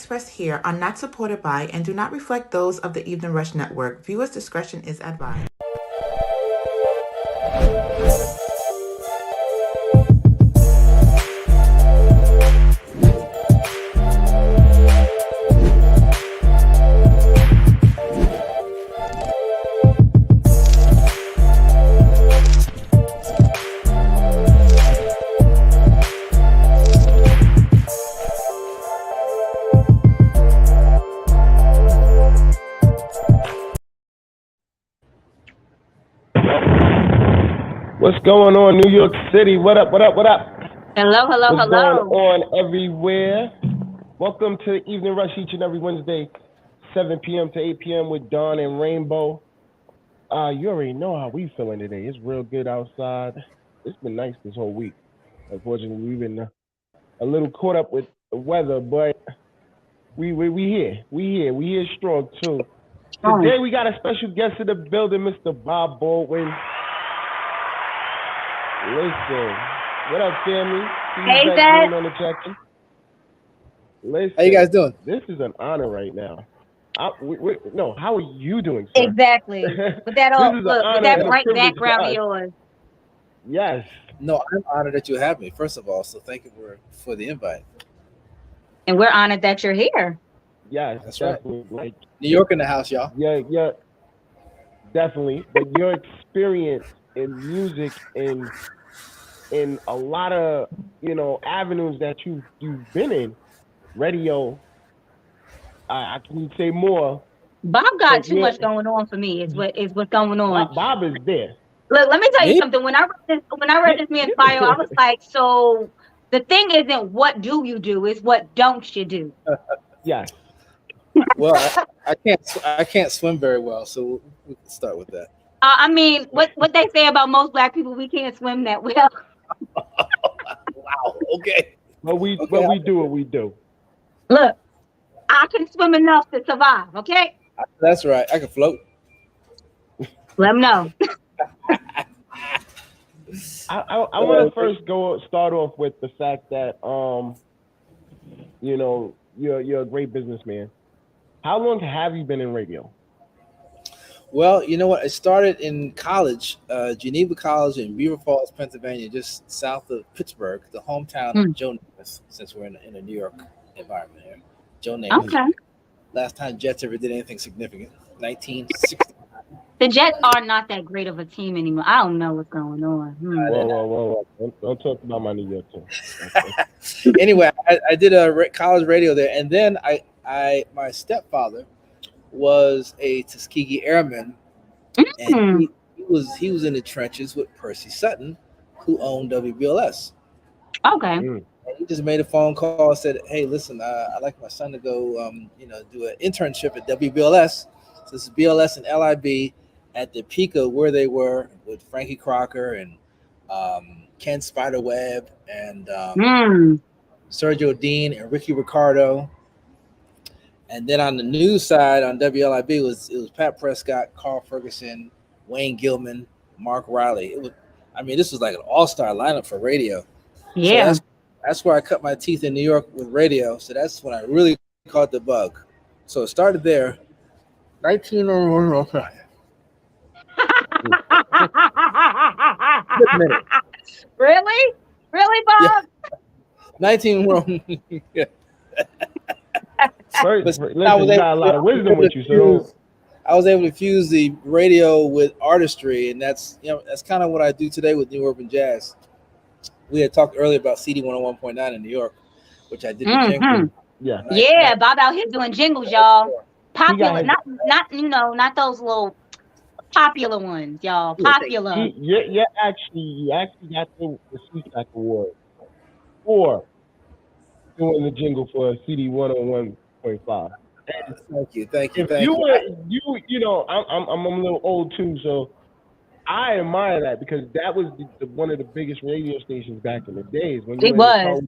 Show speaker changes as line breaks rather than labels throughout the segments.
expressed here are not supported by and do not reflect those of the Evening Rush Network. Viewers' discretion is advised.
What's going on, New York City? What up, what up, what up?
Hello, hello,
What's
hello.
going on everywhere? Welcome to the Evening Rush each and every Wednesday, 7 p.m. to 8 p.m. with Dawn and Rainbow. You already know how we feeling today. It's real good outside. It's been nice this whole week. Unfortunately, we've been a little caught up with the weather, but we here. We here strong too. Today we got a special guest in the building, Mr. Bob Baldwin. Listen, what up, family?
Hey, Dad.
On the check-in. Listen,
how you guys doing?
This is an honor right now. No, how are you doing, sir?
Exactly. With that bright background of yours.
Yes.
No, I'm honored that you have me, first of all. So thank you for the invite.
And we're honored that you're here.
Yes,
that's
definitely.
right. New York in the house, y'all.
Yeah, definitely. But your experience in music and in a lot of avenues that you've been in, radio. I can say more.
Bob got too much going on for me. Is what's going on.
Bob is there.
Look, let me tell you something. When I read this man's bio, I was like, so the thing isn't what do you do, it's what don't you do.
Yes.
Well, I can't swim very well, so we can start with that.
I mean, what they say about most black people, we can't swim that well.
Wow. Okay.
But we do what we do.
Look, I can swim enough to survive. Okay.
That's right. I can float.
Let them know.
I want to first start off with the fact that you're a great businessman. How long have you been in radio?
Well, you know what? I started in college, Geneva College in Beaver Falls, Pennsylvania, just south of Pittsburgh, the hometown of Joe Namath, since we're in a New York environment here. Joe Namath. Okay. Last time Jets ever did anything significant, 1960.
The Jets are not that great of a team anymore. I don't know what's going on.
Whoa. Don't talk about my New York team.
Anyway, I did a college radio there, and then my stepfather was a Tuskegee Airman, and he was in the trenches with Percy Sutton, who owned WBLS.
Okay.
And he just made a phone call and said, "Hey, listen, I'd like my son to go, do an internship at WBLS." So this is BLS and LIB at the peak of where they were with Frankie Crocker and Ken Spiderweb and Sergio Dean and Ricky Ricardo. And then on the news side on WLIB it was Pat Prescott, Carl Ferguson, Wayne Gilman, Mark Riley. This was like an all-star lineup for radio.
Yeah.
So that's where I cut my teeth in New York with radio. So that's when I really caught the bug. So it started there. 1901.
Really, Bob?
Yeah. 1901. Yeah.
Listen, I got a lot of wisdom with you, so
I was able to fuse the radio with artistry, and that's kind of what I do today with New Urban Jazz. We had talked earlier about CD 101.9 in New York, which I did the jingle.
Yeah, Bob out here doing jingles, y'all. Popular, not those little popular ones, y'all. Popular.
You actually got the CSAC award for doing the jingle for CD 101.5.
Thank you.
I'm a little old too, so I admire that because that was one of the biggest radio stations back in the days.
It was.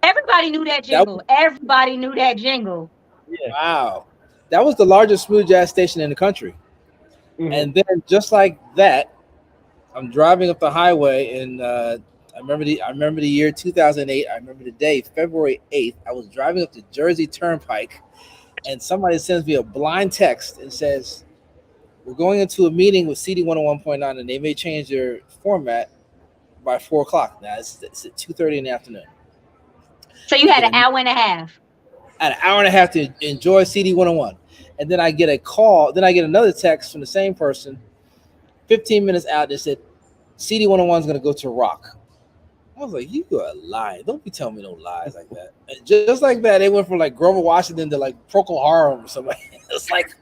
Everybody knew that jingle. Everybody knew that jingle.
Yeah. Wow. That was the largest smooth jazz station in the country. Mm-hmm. And then just like that, I'm driving up the highway in I remember the year 2008. I remember the day, February 8th. I was driving up the Jersey Turnpike, and somebody sends me a blind text and says, "We're going into a meeting with CD 101.9, and they may change their format by 4 o'clock." Now it's at 2:30 in the afternoon.
So you had an hour and a half.
An hour and a half to enjoy CD 101, and then I get a call. Then I get another text from the same person, 15 minutes out. That said, "CD 101 is going to go to Rock." I was like, "You are lying! Don't be telling me no lies like that." And just like that, they went from like Grover Washington to like Procol Harum or something. It's like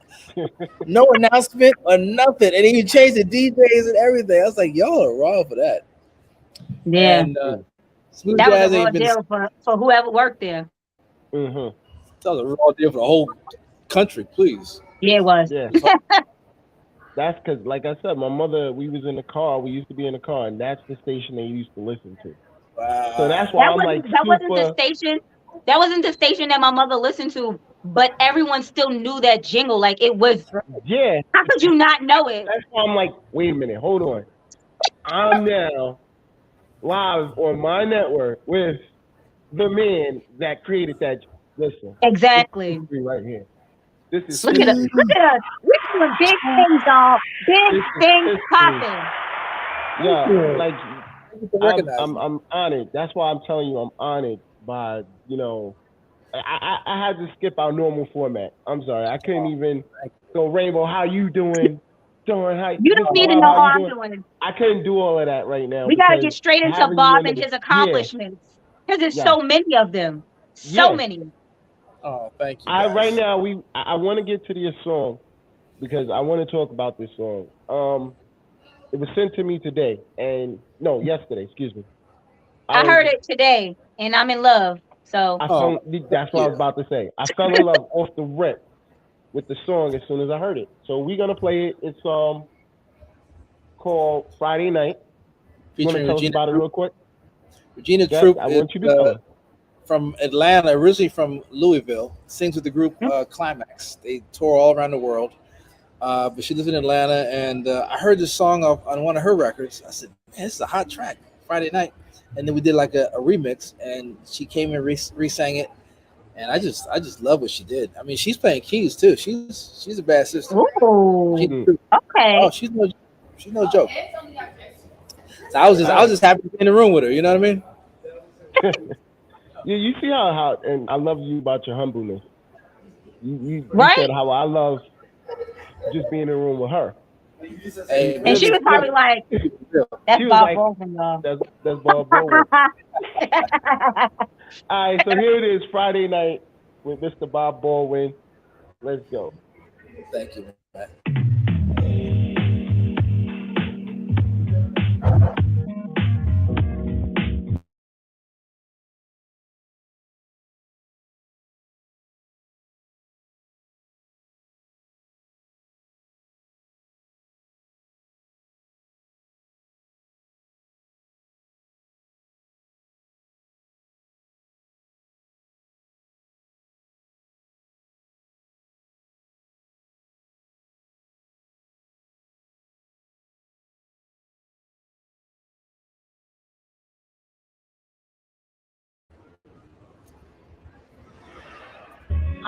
no announcement or nothing, and then you changed the DJs and everything. I was like, "Y'all are wrong for that."
Yeah,
and Smooth
that
Jazz
was a raw
ain't been.
deal for whoever worked there.
Mm-hmm.
That was a raw deal for the whole country, please.
Yeah, it was.
Yeah. That's because, like I said, my mother, we was in the car. We used to be in the car, and that's the station they used to listen to.
Wow.
So that's why I'm like,
that wasn't the station. That wasn't the station that my mother listened to, but everyone still knew that jingle. Like it was.
Yeah.
How could you not know it?
That's why I'm like, wait a minute, hold on. I'm now live on my network with the man that created that. Listen.
Exactly.
Right here. This is
look at us. Look at us. We're doing big things, y'all. Big things popping.
Yeah, like I'm honored. That's why I'm telling you I'm honored by, you know, I had to skip our normal format. I'm sorry. I couldn't even go, Rainbow, how you doing?
You don't need to know how I'm doing.
I couldn't do all of that right now.
We got to get straight into Bob and his accomplishments. Because there's so many of them. So many.
Oh, thank you.
Right now, I want to get to this song because I want to talk about this song. It was sent to me today, yesterday. Excuse me.
I heard it today, and I'm in love. So
that's what I was about to say. I fell in love off the rip with the song as soon as I heard it. So we're gonna play it. It's called Friday Night. You want to tell us about it real quick?
Regina Troop.
I want you to tell us.
From Atlanta, originally from Louisville, sings with the group Climax. They tour all around the world, but she lives in Atlanta. And I heard this song on one of her records. I said, "Man, this is a hot track, Friday Night." And then we did like a remix, and she came and re-sang it. And I just love what she did. I mean, she's playing keys too. She's a bad sister.
Ooh, okay.
Oh, she's no joke. So I was just happy to be in the room with her. You know what I mean?
Yeah, you see how and I love you about your humbleness. You
right?
said how I love just being in the room with her.
Hey,
and she was probably like, "That's Bob Baldwin, y'all."
That's Bob Baldwin. All right, so here it is, Friday Night with Mr. Bob Baldwin. Let's go.
Thank you, man.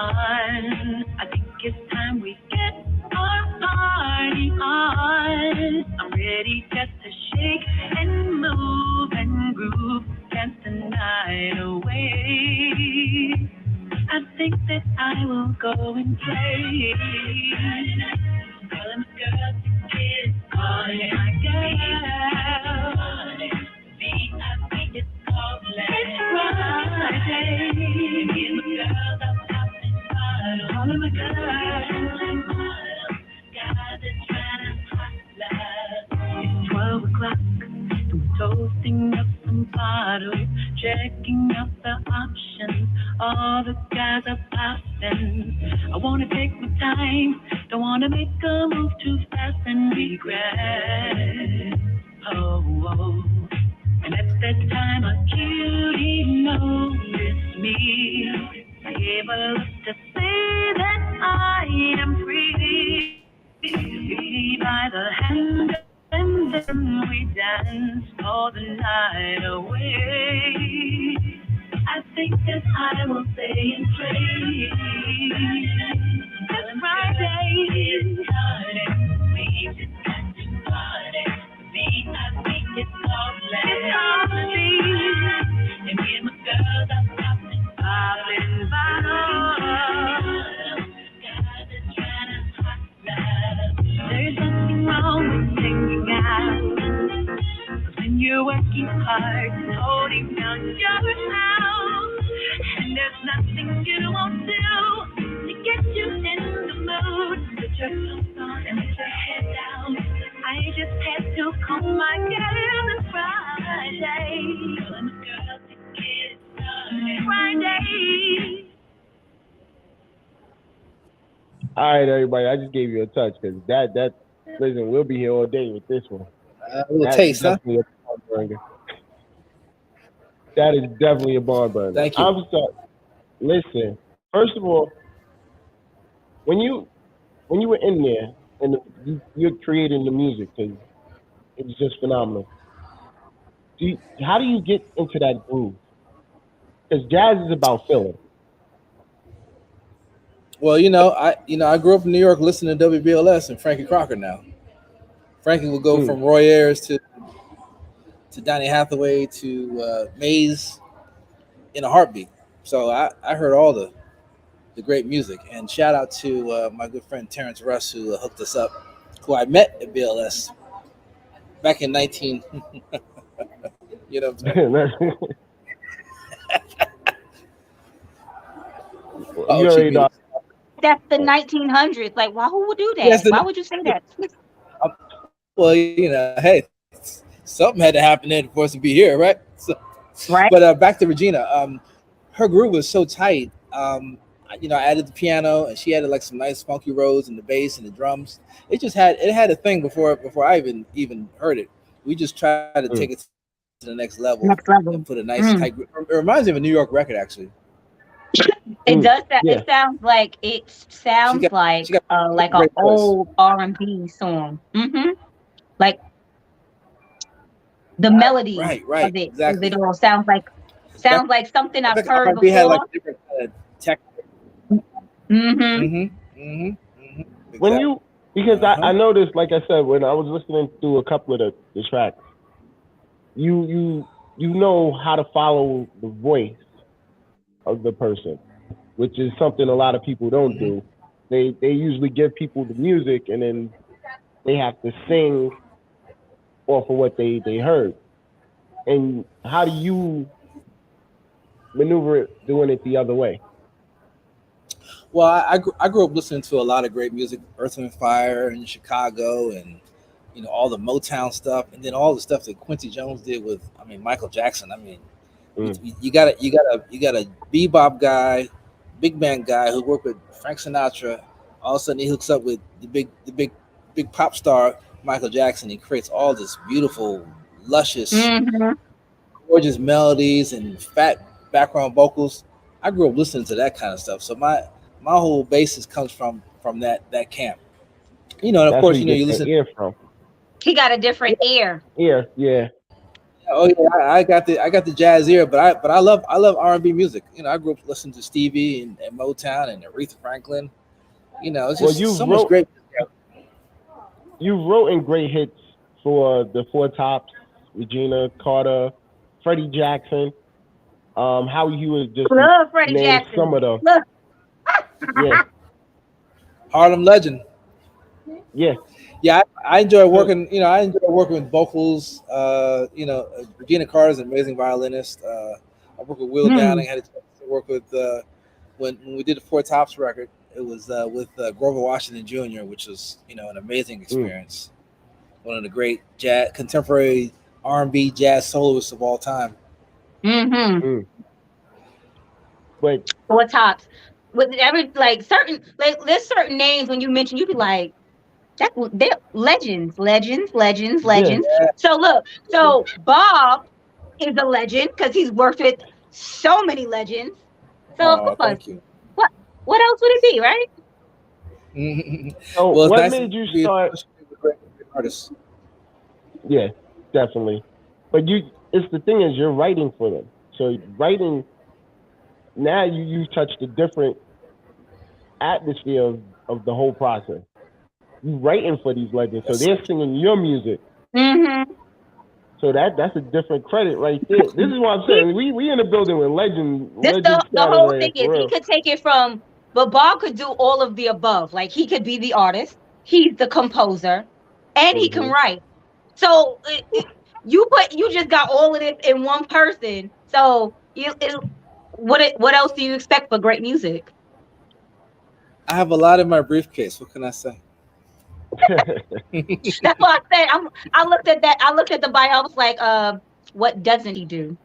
I think it's time we get our party on. I'm ready just to shake and move and groove, dance the night away. I think that I will go and play. Tell them girls to get on, my girl. VIP is called It's Friday. Me and my girls are popping bottles. All of my girls, guys are trying to hot. It's 12 o'clock. We're toasting up some bottles, checking out the options. All the guys are popping. I wanna take my time, don't wanna make a move too fast and regret. Oh. And at that time a cutie noticed me, able to say that I am free. We by the hand and then we dance. all the night away. I think that I will stay and pray. It's Friday. It's Friday. We just got to party. See, I think it's all planned. It's all to be. And me and my girls are popping bottles. God is trying to hot love. There's nothing wrong with hanging out. When you're working hard, holding down your house, and there's nothing you won't do to get you in the mood. Put your clothes on and put your head down. I just had to call my girl this Friday. Calling the girls to get started. Friday.
All right, everybody. I just gave you a touch because that listen, we'll be here all day with this one.
A little taste, huh?
A barn burner. That is definitely a barn burner.
Thank you.
I'm sorry. Listen, first of all, when you were in there and you're creating the music, because it was just phenomenal. How do you get into that groove? Because jazz is about feeling.
Well, I grew up in New York listening to WBLS and Frankie Crocker. Now, Frankie would go from Roy Ayers to Donny Hathaway to Mays in a heartbeat. So I heard all the great music. And shout out to my good friend Terrence Russ, who hooked us up, who I met at BLS back in 19. You know what I'm saying?
You already know.
That's the 1900s. Like, why? Who would do that?
Yes,
Why would you say that?
Well, hey, something had to happen there for us to be here, right? So,
Right.
But back to Regina. Her groove was so tight. I added the piano, and she added like some nice funky rolls and the bass and the drums. It had a thing before I even heard it. We just tried to take it to the next level and put a nice tight groove. It reminds me of a New York record, actually.
It does that.
Yeah.
It sounds like like an old R&B song. Like the melody
right,
of it.
exactly.
It all sounds like something I've heard
R&B
before.
had like different tech.
When you, because I noticed, like I said, when I was listening through a couple of the tracks, you know how to follow the voice of the person, which is something a lot of people don't do. They usually give people the music and then they have to sing off of what they heard. And how do you maneuver it doing it the other way?
Well, I grew up listening to a lot of great music, Earth, Wind & Fire in Chicago, and all the Motown stuff, and then all the stuff that Quincy Jones did with, Michael Jackson. You got a bebop guy, big band guy who worked with Frank Sinatra. All of a sudden, he hooks up with the big pop star Michael Jackson. He creates all this beautiful, luscious, gorgeous melodies and fat background vocals. I grew up listening to that kind of stuff. So my whole basis comes from that camp. And of course, you listen.
Ear from.
He got a different ear.
Ear, yeah.
Oh yeah, I got the jazz ear, but I love R&B music. I grew up listening to Stevie and Motown and Aretha Franklin. It's just much great.
You wrote in great hits for the Four Tops, Regina Carter, Freddie Jackson. How you was just
love Freddie Jackson.
Some of them. Yeah.
Harlem Legend.
Yeah.
Yeah, I enjoy working. I enjoy working with vocals. Regina Carter's an amazing violinist. I worked with Will Downing. Had a chance to work with when we did the Four Tops record. It was with Grover Washington Jr., which was an amazing experience. One of the great contemporary R&B jazz soloists of all time.
But
Four Tops with there's certain names when you mention, you be like, they're legends.
Yeah.
So Bob is a legend because he's worked with so many legends. So of course,
thank you.
What else would it be, right?
So what made you start?
Great artists.
Yeah, definitely. But it's the thing is you're writing for them. So writing now you touched a different atmosphere of the whole process. You writing for these legends, so they're singing your music.
Mm-hmm.
So that's a different credit right there. This is what I'm saying. We in a building with
This
legend
the
status
whole
right here
thing is
for
he
real.
could take it from, but Bob could do all of the above. Like he could be the artist, he's the composer, and he can
Mm-hmm.
write. So you just got all of this in one person. So what else do you expect for great music?
I have a lot in my briefcase. What can I say?
That's what I said. I looked at that. I looked at the bio. I was like, what doesn't he do?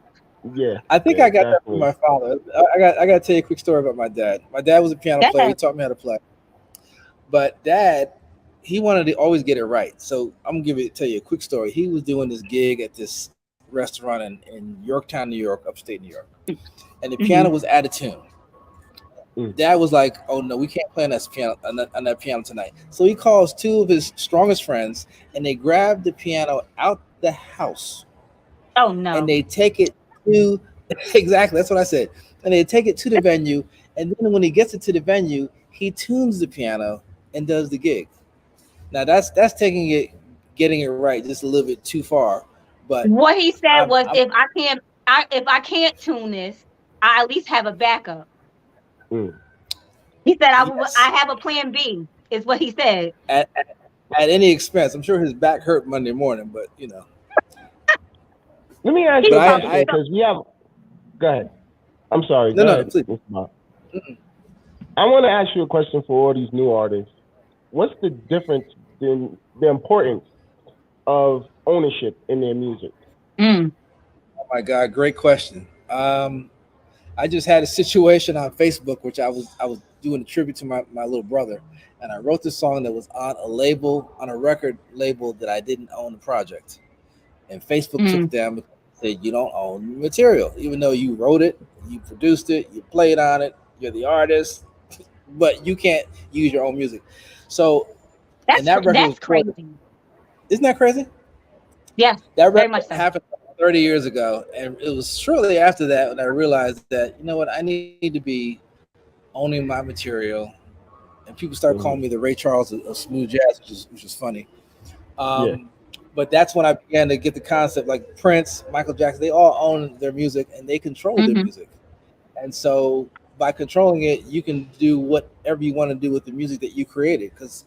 Yeah,
I think
yeah,
I got that from
definitely.
my father. I got to tell you a quick story about my dad. My dad was a piano player. He
Yeah.
taught me how to play. But dad, he wanted to always get it right. So I'm gonna tell you a quick story. He was doing this gig at this restaurant in Yorktown, New York, upstate New York, and the piano
Hmm.
was out of tune.
Mm.
Dad was like, "Oh no, we can't play on that piano tonight." So he calls two of his strongest friends, and they grab the piano out the house,
Oh
and
no.
they take it to exactly that's what I said, and they take it to the venue, and then when he gets it to the venue, he tunes the piano and does the gig. Now that's taking it, getting it right just a little bit too far, but
What he said was,
I'm
if I can't tune this, I at least have a backup.
Mm.
He said I
yes,
have a plan B. Is what he said.
at any expense. I'm sure his back hurt Monday morning, but
Let me ask
He
you
but
a
was
question
probably
I
because we have. Go ahead. I'm sorry.
no
Go
no no
ahead,
please.
Mr. Bob. I want to ask you a question for all these new artists. What's the difference in the importance of ownership in their music?
mm,
Oh my God, great question. I just had a situation on Facebook which I was doing a tribute to my little brother, and I wrote this song that was on a record label that I didn't own the project, and Facebook took
mm.
it down because they said you don't own the material, even though you wrote it, you produced it, you played on it, you're the artist, but you can't use your own music. So, and that record was
That's
recorded.
crazy.
Isn't that crazy?
Yes,
That
very
record
much so.
happened 30 years ago, and it was shortly after that when I realized that I need to be owning my material, and people start calling me
Mm-hmm.
the Ray Charles of smooth jazz, which is funny.
Yeah.
But that's when I began to get the concept. Like Prince, Michael Jackson, they all own their music and they control their
Hmm.
music. And so by controlling it, you can do whatever you want to do with the music that you created. Because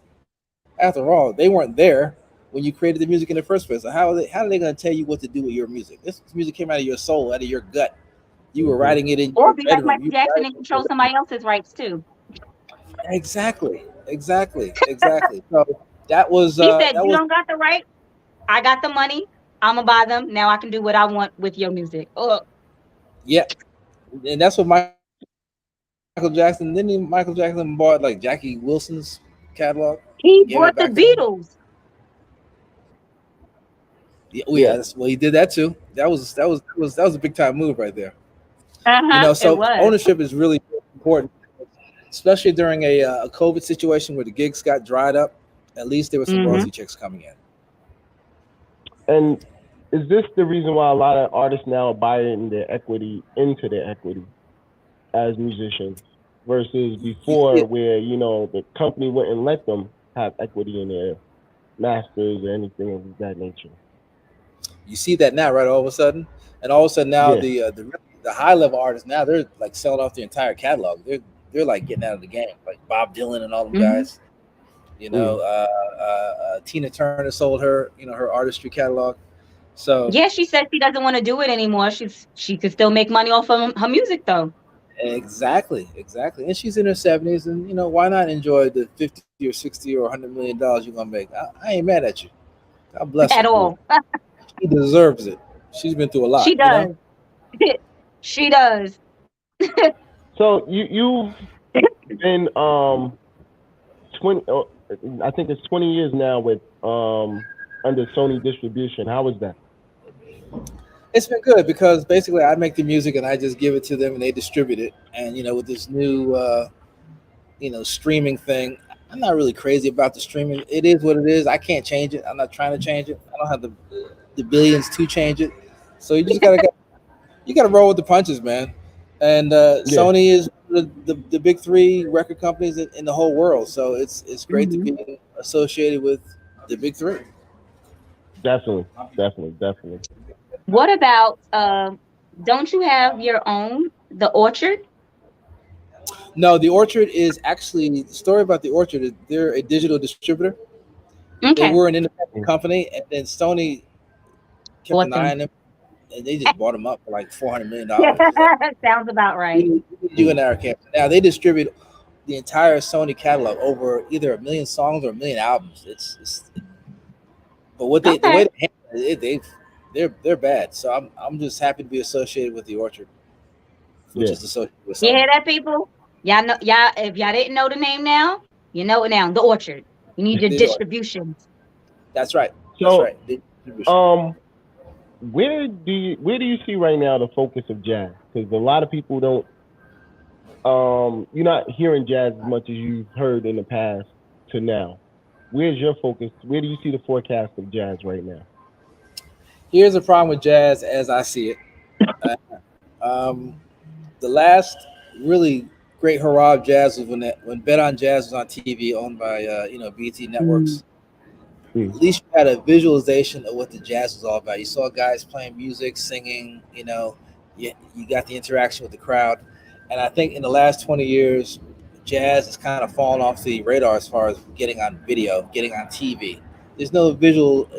after all, they weren't there when you created the music in the first place. So how are they going to tell you what to do with your music? This music came out of your soul, out of your gut. You were
Mm-hmm.
writing it in
Or
your
be like
bedroom.
Michael
You were
Jackson
writing
and
it in
control
your
somebody else's rights too.
exactly. So
He said,
that
"You
was
don't got the right. I got the money. I'm gonna buy them. Now I can do what I want with your music." Oh,
yeah, and that's what Michael Jackson. Michael Jackson bought like Jackie Wilson's catalog and gave it back to
he
him.
bought the Beatles.
Yeah, oh yeah,
Yeah.
well, he did that too. That was a big time move right there.
It
So
was.
ownership is really important, especially during a COVID situation where the gigs got dried up. At least there were some
Hmm.
royalty checks coming in.
And is this the reason why a lot of artists now are buying their equity into their equity as musicians versus
You see
before
it.
where, the company wouldn't let them have equity in their masters or anything of that nature?
You see that now, right? All of a sudden, and all of a sudden now
Yeah.
the high level artists now they're like selling off the entire catalog. They're like getting out of the game, like Bob Dylan and all them
Hmm.
guys.
Mm.
Tina Turner sold her artistry catalog. So
Yeah, she said she doesn't want to do it anymore. She could still make money off of her music though.
exactly, and she's in her 70s, and why not enjoy the 50 or 60 or $100 million you're gonna make? I ain't mad at you. God bless her
At
for it.
all.
She deserves it. She's been through a
She
lot.
does. She does.
So you've been 20 I think it's 20 years now with under Sony distribution. How was that?
It's been good because basically I make the music and I just give it to them and they distribute it. And with this new streaming thing, I'm not really crazy about the streaming. It is what it is. I can't change it. I'm not trying to change it. I don't have the billions to change it. So you just gotta roll with the punches, man. And Sony is the big three record companies in the whole world. So it's great to be associated with the big three.
Definitely.
What about don't you have your own, the Orchard?
No, the Orchard is actually the story about the Orchard is they're a digital distributor. They
Okay.
were an independent company, and then Sony kept an eye
Awesome.
on them, and they just bought them up for like $400 million.
Sounds about right.
You and I can't. Now they distribute the entire Sony catalog over either 1 million songs or 1 million albums. But what the way they handle it, they're bad. So I'm just happy to be associated with the Orchard, which is associated with Sony.
You hear that, people? Y'all know, y'all, if y'all didn't know the name now, you know it now. The Orchard. You need your distributions.
That's right.
So,
that's right.
Where do you see right now the focus of jazz? Because a lot of people don't. You're not hearing jazz as much as you've heard in the past to now. Where's your focus? Where do you see the forecast of jazz right now?
Here's the problem with jazz as I see it. The last really great hurrah of jazz was when Bet on Jazz was on TV, owned by BT Networks. At least you had a visualization of what the jazz was all about. You saw guys playing music, singing. You got the interaction with the crowd. And I think in the last 20 years, jazz has kind of fallen off the radar as far as getting on video, getting on TV. There's no visual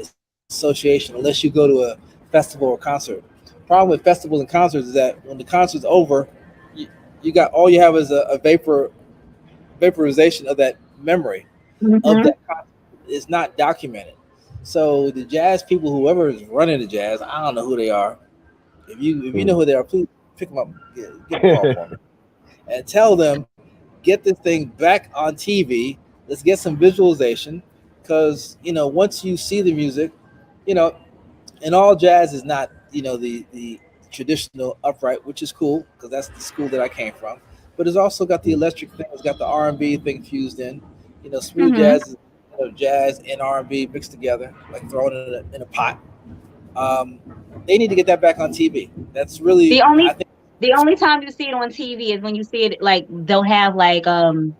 association unless you go to a festival or concert. Problem with festivals and concerts is that when the concert's over, you got all you have is a vaporization of that memory of that concert. It's not documented. So the jazz people, whoever is running the jazz, I don't know who they are. If you know who they are, please pick them up, get a call for me, and tell them, get this thing back on TV. Let's get some visualization, because once you see the music, and all jazz is not the traditional upright, which is cool because that's the school that I came from. But it's also got the electric thing. It's got the R&B thing fused in. Smooth jazz is jazz and R&B mixed together, like thrown in a pot. They need to get that back on TV. That's really
the only time you see it on TV is when you see it, like they'll have like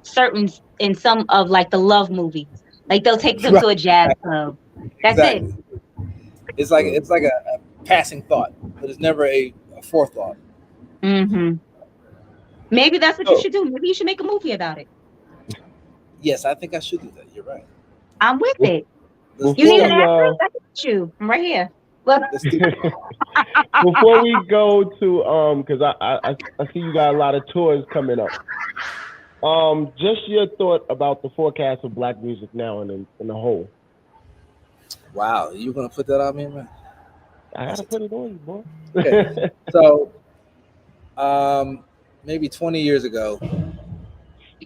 certain in some of like the love movies, like they'll take them to a jazz club. That's it.
It's like a passing thought, but it's never a forethought.
Maybe that's what you should do. Maybe you should make a movie about it.
Yes, I think I should do that. You're right.
I'm with it. You need an actress? I got you. I'm right here.
Before we go to because I see you got a lot of tours coming up. Just your thought about the forecast of black music now in the whole.
Wow, you gonna put that on me, man?
I gotta put it on you, boy.
Okay. So, maybe 20 years ago.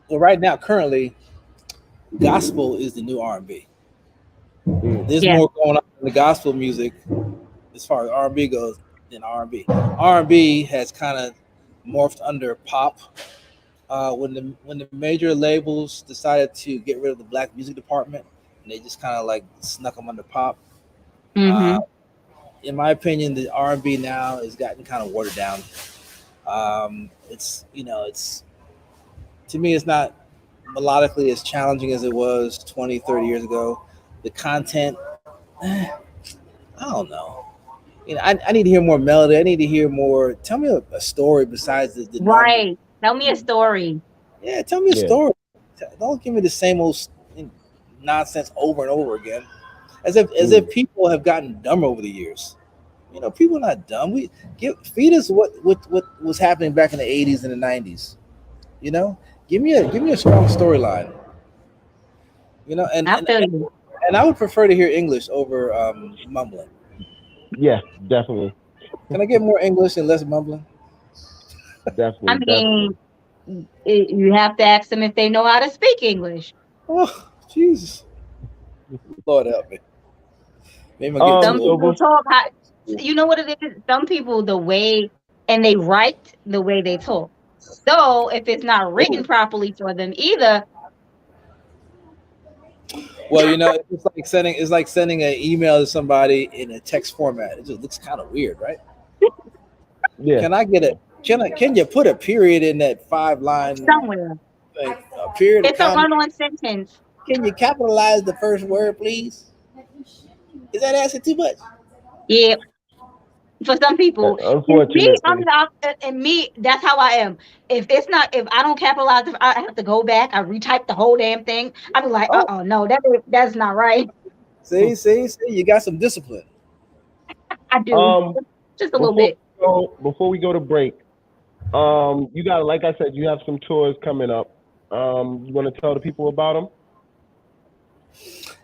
Well, right now, currently, gospel is the new R&B. There's more going on in the gospel music as far as R&B goes than R&B. R&B has kind of morphed under pop. When the major labels decided to get rid of the black music department, and they just kind of like snuck them under pop. In my opinion, the R&B now has gotten kind of watered down. It's to me, it's not melodically as challenging as it was 20, 30 years ago. The content, I don't know. I need to hear more melody. I need to hear more. Tell me a story besides the
right. Tell me a story.
Yeah, tell me a story. Don't give me the same old nonsense over and over again. As if people have gotten dumb over the years. People are not dumb. Feed us what was happening back in the 80s and the 90s. Give me a strong storyline. And I would prefer to hear English over mumbling.
Yeah, definitely.
Can I get more English and less mumbling?
Definitely.
You have to ask them if they know how to speak English.
Oh, Jesus. Lord help me. Maybe
some people talk. You know what it is? Some people, the way, and they write the way they talk. So if it's not written properly for them either.
Well, it's like sending an email to somebody in a text format. It just looks kind of weird, right?
Yeah.
Can you put a period in that 5-line
Somewhere.
thing? A period, a
It's a
comma.
run-on sentence.
Can you capitalize the first word, please? Is that asking too much?
Yeah. For some people, and me, I'm
Unfortunately.
the and me. That's how I am. If I don't capitalize, if I have to go back, I retype the whole damn thing. I be like,
Oh,
no, that's not right.
see, you got some discipline.
I do
Um,
just a little bit.
before we go to break, you got, like I said, you have some tours coming up. You want to tell the people about them?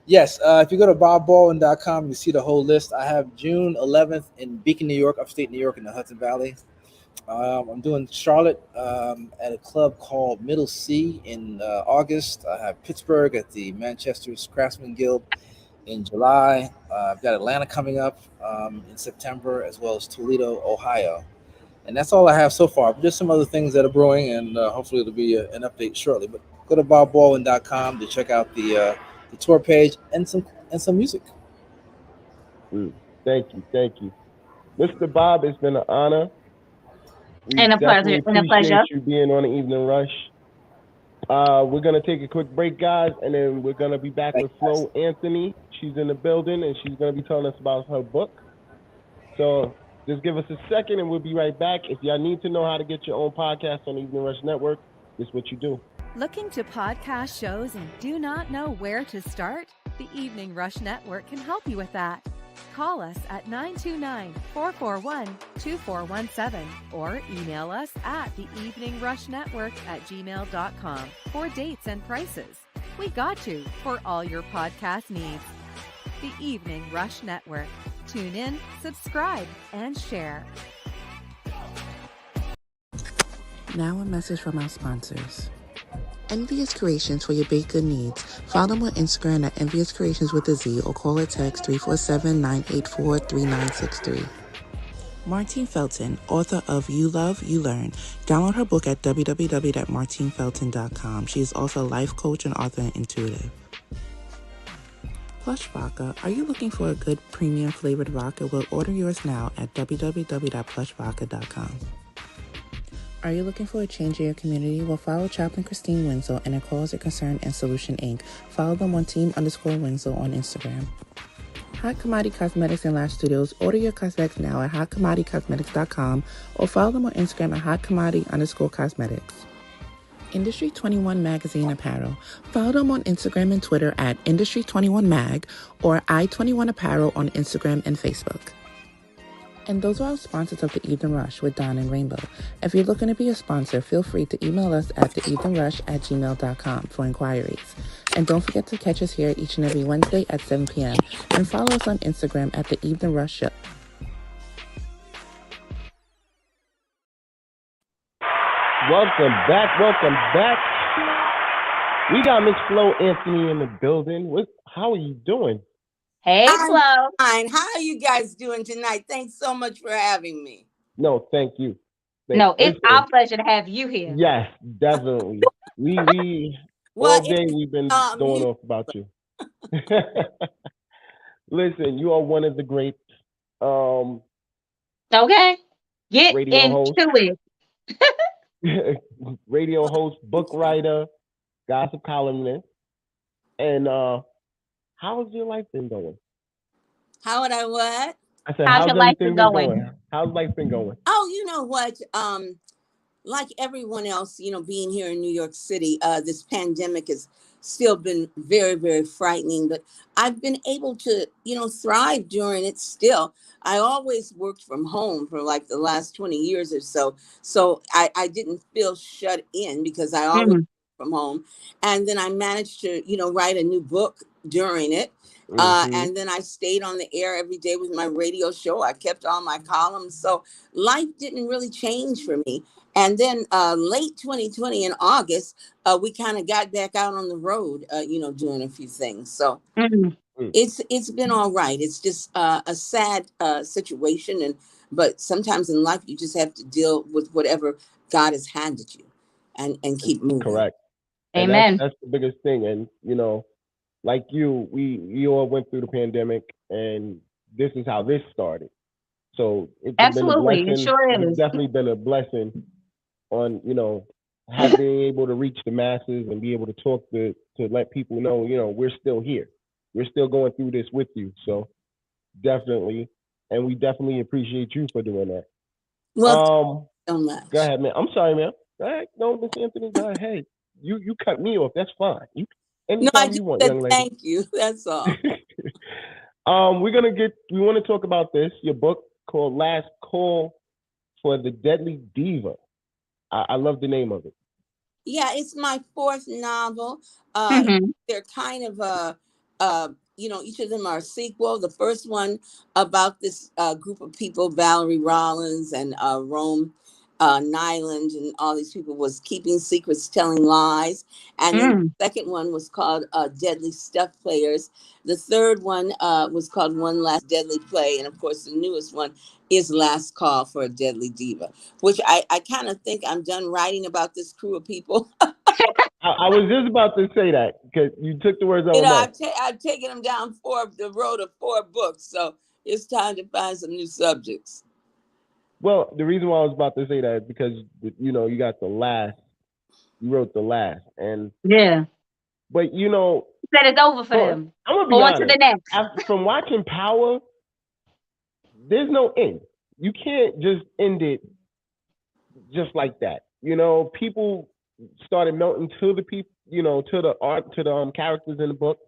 Yes, if you go to bobbaldwin.com, you see the whole list. I have June 11th in Beacon, New York, upstate New York in the Hudson Valley. I'm doing Charlotte at a club called Middle C in August. I have Pittsburgh at the Manchester's Craftsman Guild in July. I've got Atlanta coming up in September, as well as Toledo, Ohio. And that's all I have so far. But just some other things that are brewing, and hopefully it'll be an update shortly. But go to bobbaldwin.com to check out the tour page and some music.
Thank you. Mr. Bob, it's been an honor. We
And a pleasure.
definitely appreciate you being on the Evening Rush. We're going to take a quick break, guys, and then we're going to be back with Flo Anthony. She's in the building, and she's going to be telling us about her book. So just give us a second, and we'll be right back. If y'all need to know how to get your own podcast on the Evening Rush Network, this is what you do.
Looking to podcast shows and do not know where to start? The Evening Rush Network can help you with that. Call us at 929-441-2417 or email us at theeveningrushnetwork@gmail.com for dates and prices. We got you for all your podcast needs. The Evening Rush Network. Tune in, subscribe, and share.
Now a message from our sponsors. Envious Creations for your baked good needs. Follow them on Instagram at Envious Creations with a Z or call or text 347-984-3963. Martine Felton, author of You Love, You Learn. Download her book at www.martinefelton.com. She is also a life coach and author and intuitive. Plush Vodka. Are you looking for a good premium flavored vodka? Well, order yours now at www.plushvodka.com. Are you looking for a change in your community? Well, follow Chaplain Christine Winslow and her Cause of Concern and Solution Inc. Follow them on team_Winslow on Instagram. Hot Commodity Cosmetics and Lash Studios. Order your cosmetics now at hotcommodicosmetics.com or follow them on Instagram at hotcommodity_cosmetics. Industry 21 Magazine Apparel. Follow them on Instagram and Twitter at Industry 21 Mag or I21 Apparel on Instagram and Facebook. And those are our sponsors of The Evening Rush with Don and Rainbow. If you're looking to be a sponsor, feel free to email us at theeveningrush@gmail.com for inquiries. And don't forget to catch us here each and every Wednesday at 7 p.m. and follow us on Instagram at The Evening Rush Show.
Welcome back. We got Miss Flo Anthony in the building. How are you doing?
Hey,
I'm
Flo.
fine. How are you guys doing tonight? Thanks so much for having me.
No, thank you.
It's our pleasure to have you here.
Yes, definitely. We all day we've been going off about you. Listen, you are one of the great
Okay. Get
radio
into
host.
it.
Radio host, book writer, gossip columnist. And how has your life been going?
How would I what?
I said,
how's your life been going?
How's life been going?
Oh, you know what? Like everyone else, being here in New York City, this pandemic has still been very, very frightening, but I've been able to, thrive during it still. I always worked from home for like the last 20 years or so. So I didn't feel shut in because I always worked from home. And then I managed to, write a new book during it. And then I stayed on the air every day with my radio show. I kept all my columns. So life didn't really change for me. And then late 2020 in August, we kind of got back out on the road, doing a few things. So it's been all right. It's just a sad situation. But sometimes in life, you just have to deal with whatever God has handed you and keep moving.
Correct.
Amen.
That's the biggest thing. And, like you, we all went through the pandemic, and this is how this started. So it's been a
Absolutely, it
blessing.
sure
It's
is.
definitely been a blessing on being able to reach the masses and be able to talk to let people know we're still here. We're still going through this with you. So definitely, and we definitely appreciate you for doing that.
Well,
Go
so much.
ahead, man. I'm sorry, man. Go ahead. No, Miss Anthony, go ahead. You cut me off. That's fine. You
No, I
anytime
just
you want,
said
young lady.
thank you. That's all.
We want to talk about this, your book called Last Call for the Deadly Diva. I love the name of it.
Yeah, it's my fourth novel.
Hmm.
They're kind of each of them are a sequel. The first one about this group of people, Valerie Rollins and Rome Nyland, and all these people was keeping secrets, telling lies. And then
Mm.
the second one was called Deadly Stuff Players. The third one was called One Last Deadly Play, and of course the newest one is Last Call for a Deadly Diva, which I kind of think I'm done writing about this crew of people.
I was just about to say that because you took the words out
You
of
know,
my mouth.
I've taken them down the road of 4 books, so it's time to find some new subjects.
Well, the reason why I was about to say that is because you got the last. You wrote the last,
Yeah.
but
Said it's over for
so
them.
I'm gonna be
On to the
honest.
next.
From watching Power, there's no end. You can't just end it just like that. People started melting to the people, to the art, to the characters in the book,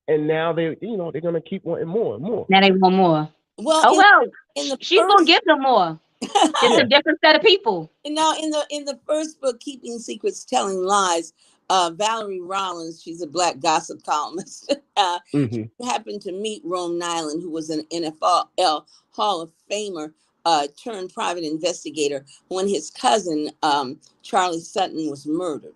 and now they're gonna keep wanting more and more.
Now they want more.
Well,
Oh well,
in the
she's gonna
first
give them more. Just a
Yeah.
different set of people.
now in the first book, Keeping Secrets, Telling Lies, Valerie Rollins, she's a black gossip columnist,
Hmm.
happened to meet Rome Nyland, who was an NFL Hall of Famer turned private investigator when his cousin Charlie Sutton was murdered.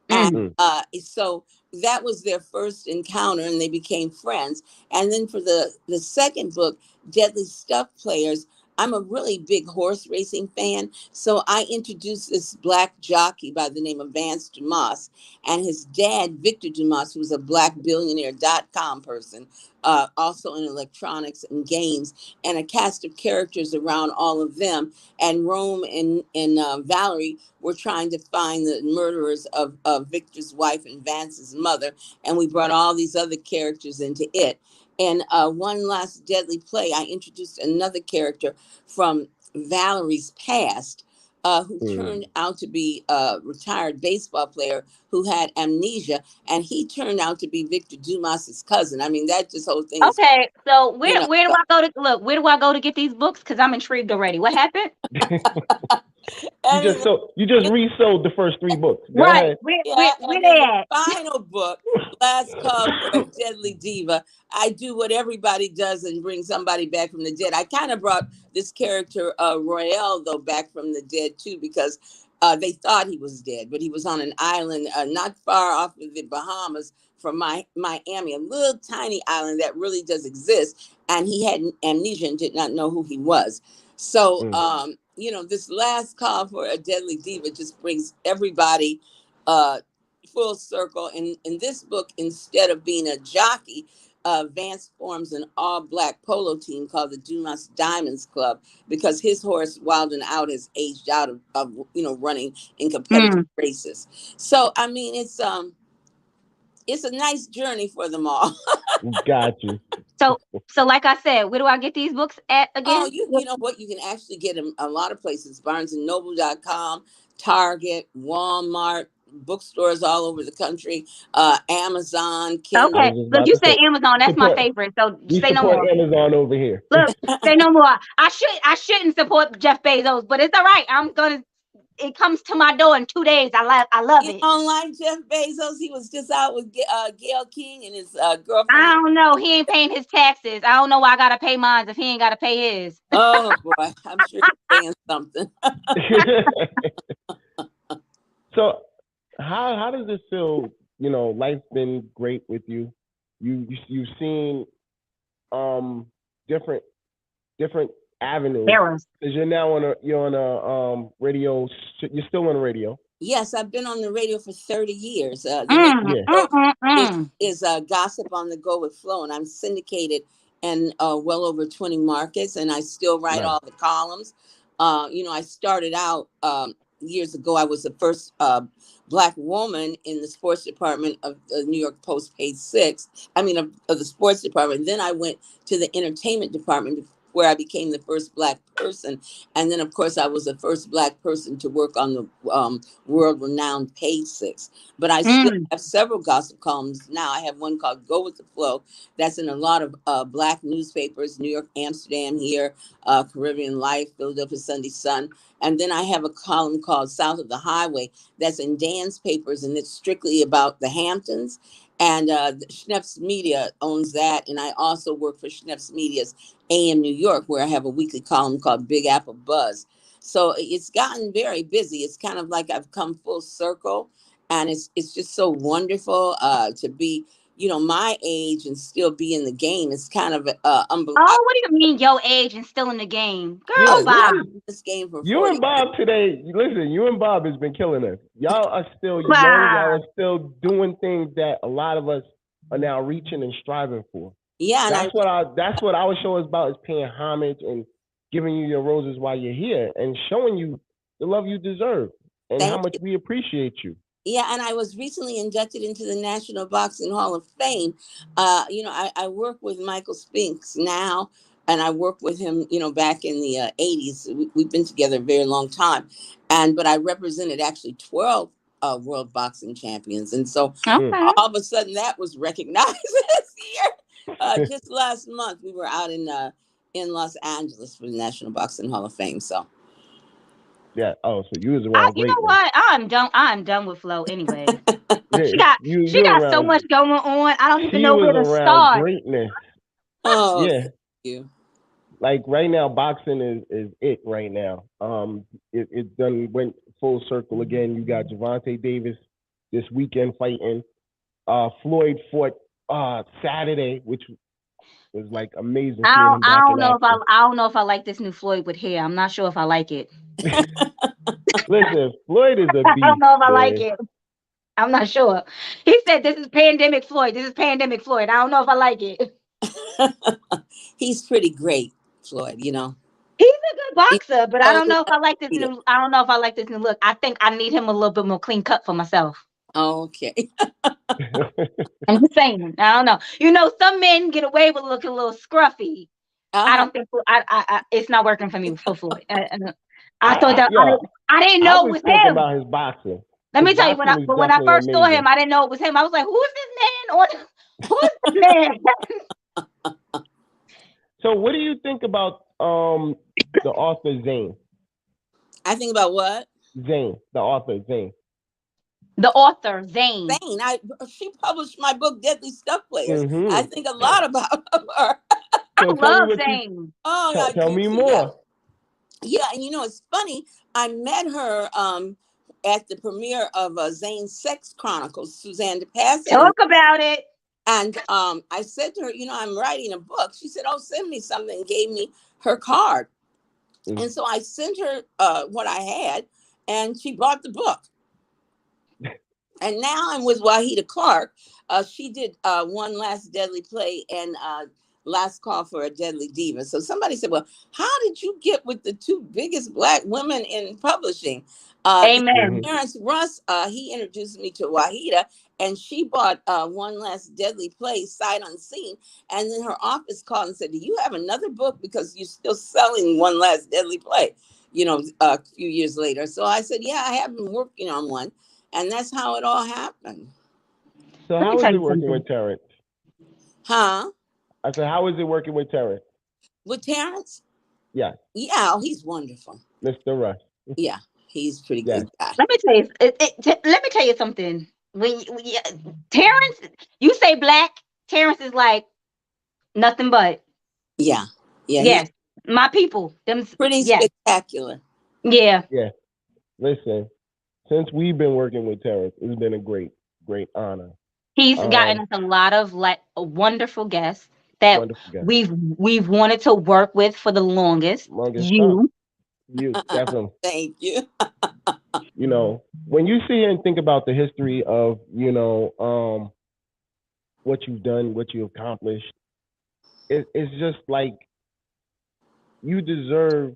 And
Mm.
so that was their first encounter, and they became friends. And then for the second book, Deadly Stuff Players, I'm a really big horse racing fan. So I introduced this black jockey by the name of Vance Dumas and his dad, Victor Dumas, who was a black billionaire.com person, also in electronics and games, and a cast of characters around all of them. And Rome and Valerie were trying to find the murderers of Victor's wife and Vance's mother. And we brought all these other characters into it. And One Last Deadly Play, I introduced another character from Valerie's past, who
Mm.
turned out to be a retired baseball player who had amnesia, and he turned out to be Victor Dumas's cousin. I mean, that just whole thing is,
Okay, so
you know.
where do I go to look? Where do I go to get these books? Because I'm intrigued already. What happened?
You
And in
just resold the first 3 books. Go
Right.
ahead.
Where
and in
they
the
at?
final book, Last Call for a Deadly Diva, I do what everybody does and bring somebody back from the dead. I kind of brought this character, Royale, though, back from the dead, too, because they thought he was dead, but he was on an island not far off of the Bahamas from Miami, a little tiny island that really does exist. And he had amnesia and did not know who he was. So,
Mm.
this Last Call for a Deadly Diva just brings everybody uh, full circle. And in this book, instead of being a jockey, Vance forms an all-black polo team called the Dumas Diamonds Club because his horse Wild and Out has aged out of running in competitive
Mm.
races. So I mean, it's a nice journey for them all.
Got you.
So like I said, where do I get these books at
Oh,
again?
you know what? You can actually get them a lot of places: BarnesandNoble.com, Target, Walmart, bookstores all over the country, Amazon,
I
Kindle.
Okay.
was just
Look,
about
you
to
said
say
Amazon. That's my
support.
favorite. So
We
say no
support
more.
Amazon over here.
Look, say no more. I shouldn't support Jeff Bezos, but it's all right. It comes to my door in 2 days. I love
You
it.
don't like Jeff Bezos? He was just out with Gail King and his
I
girlfriend.
don't know. He ain't paying his taxes. I don't know why I gotta pay mine if he ain't gotta pay his.
Oh boy, I'm sure he's saying something.
So, how does this feel? Life's been great with you. You've seen different avenues.
Errors.
Because you're now you're on a radio. You're still on the radio.
Yes, I've been on the radio for 30 years. The name
Mm,
Yeah.
of the show
mm.
is Gossip on the Go with Flo, and I'm syndicated in well over 20 markets, and I still write
Nice.
all the columns. I started out years ago. I was the first Black woman in the sports department of the New York Post, page 6. I mean, of the sports department. Then I went to the entertainment department, where I became the first Black person. And then, of course, I was the first Black person to work on the world-renowned Page 6. But I still
Mm.
have several gossip columns now. I have one called Go with the Flow. That's in a lot of Black newspapers, New York, Amsterdam here, Caribbean Life, Philadelphia Sunday Sun. And then I have a column called South of the Highway that's in Dan's papers, and it's strictly about the Hamptons. And Schnepps Media owns that. And I also work for Schnepps Media's AM New York, where I have a weekly column called Big Apple Buzz. So it's gotten very busy. It's kind of like I've come full circle, and it's just so wonderful to be, my age and still be in the game. It's kind of unbelievable.
Oh, what do you mean your age and still in the game?
Yeah,
Girl,
Oh, yeah,
bye.
I've
listen.
been in this game for
You
40
and Bob today, listen, you and Bob has been killing us. Y'all are still young.
Bye.
Y'all are still doing things that a lot of us are now reaching and striving for.
Yeah, and
That's what our show is about, is paying homage and giving you your roses while you're here and showing you the love you deserve and how
thank
much
you.
we appreciate you.
Yeah, and I was recently inducted into the National Boxing Hall of Fame. I work with Michael Spinks now, and I worked with him, back in the 80s. We've been together a very long time. But I represented actually 12 world boxing champions. And so
Mm.
Okay.
all of a sudden that was recognized this year. Just last month, we were out in Los Angeles for the National Boxing Hall of Fame. So,
Yeah. Oh, so you was around
You know
greatness.
what? I'm done with Flo anyway.
Yeah,
She got she
you
got so
around.
much going on. I don't even
She
know
was
where to
around
start.
greatness.
oh,
Yeah.
thank you.
Like right now, boxing is it right now. It done went full circle again. You got Javante Davis this weekend fighting. Floyd fought Saturday, which was like amazing seeing him back in action.
I don't know if I like this new Floyd with hair. I'm not sure if I like it.
Listen, Floyd is a
I don't
beast,
know if I like
man.
it. I'm not sure. He said this is pandemic Floyd. This is pandemic Floyd. I don't know if I like it.
He's pretty great, Floyd.
He's a good
He's
boxer, but I don't
totally
know if I like this
undefeated.
new. I don't know if I like this new look. I think I need him a little bit more clean cut for myself.
Okay.
I'm just saying. I don't know. Some men get away with looking a little scruffy. I
Uh-huh.
don't think it's not working for me for Floyd. I thought
I
that
yo,
I didn't
I
know it
was
was
thinking
him.
about his boxing.
Let
His
me tell you
boxing was
when I
definitely
first saw him,
amazing.
I didn't know it was him. I was like, who's this man? Who's this man?
So, what do you think about the author Zane?
I think about what?
Zane, the author Zane.
The author Zane.
Zane. She published my book, Deadly Stuff Players. I
Mm-hmm.
think a lot about her.
I
So tell me
love
what you
Zane.
Oh, I
tell
do
me
too. Yeah.
more.
Yeah, and it's funny. I met her at the premiere of Zane's Sex Chronicles, Suzanne DePassy.
Talk about it.
And I said to her, I'm writing a book. She said, oh, send me something, and gave me her card.
Mm.
And so I sent her what I had, and she bought the book. And now I'm with Wahida Clark. She did One Last Deadly Play and Last Call for a Deadly Diva. So somebody said, well, how did you get with the two biggest Black women in publishing?
Amen.
Mhm.
Terrence Russ, he introduced me to Wahida, and she bought One Last Deadly Play sight unseen. And then her office called and said, do you have another book? Because you're still selling One Last Deadly Play, a few years later. So I said, yeah, I have been working on one. And that's how it all happened.
So
Let me
how is
tell
it
you
working
something.
with Terrence?
Huh?
I said, how is it working with Terrence?
With Terrence?
Yeah,
Yeah, he's wonderful.
Mr. Rush.
Yeah, he's a pretty
Yeah.
good guy.
Let me tell you. Let me tell you something. Terrence, you say Black, Terrence is like nothing but.
Yeah. Yeah, he's
Yes, my people. Them.
pretty
Yes.
spectacular.
Yeah.
Yeah. Listen, since we've been working with Terrence, it's been a great honor.
He's gotten us a lot of wonderful guests that
Wonderful guy.
we've wanted to work with for the longest.
Longest time.
You.
You definitely.
Thank you.
when you see and think about the history of, what you've done, what you accomplished, it's just like you deserve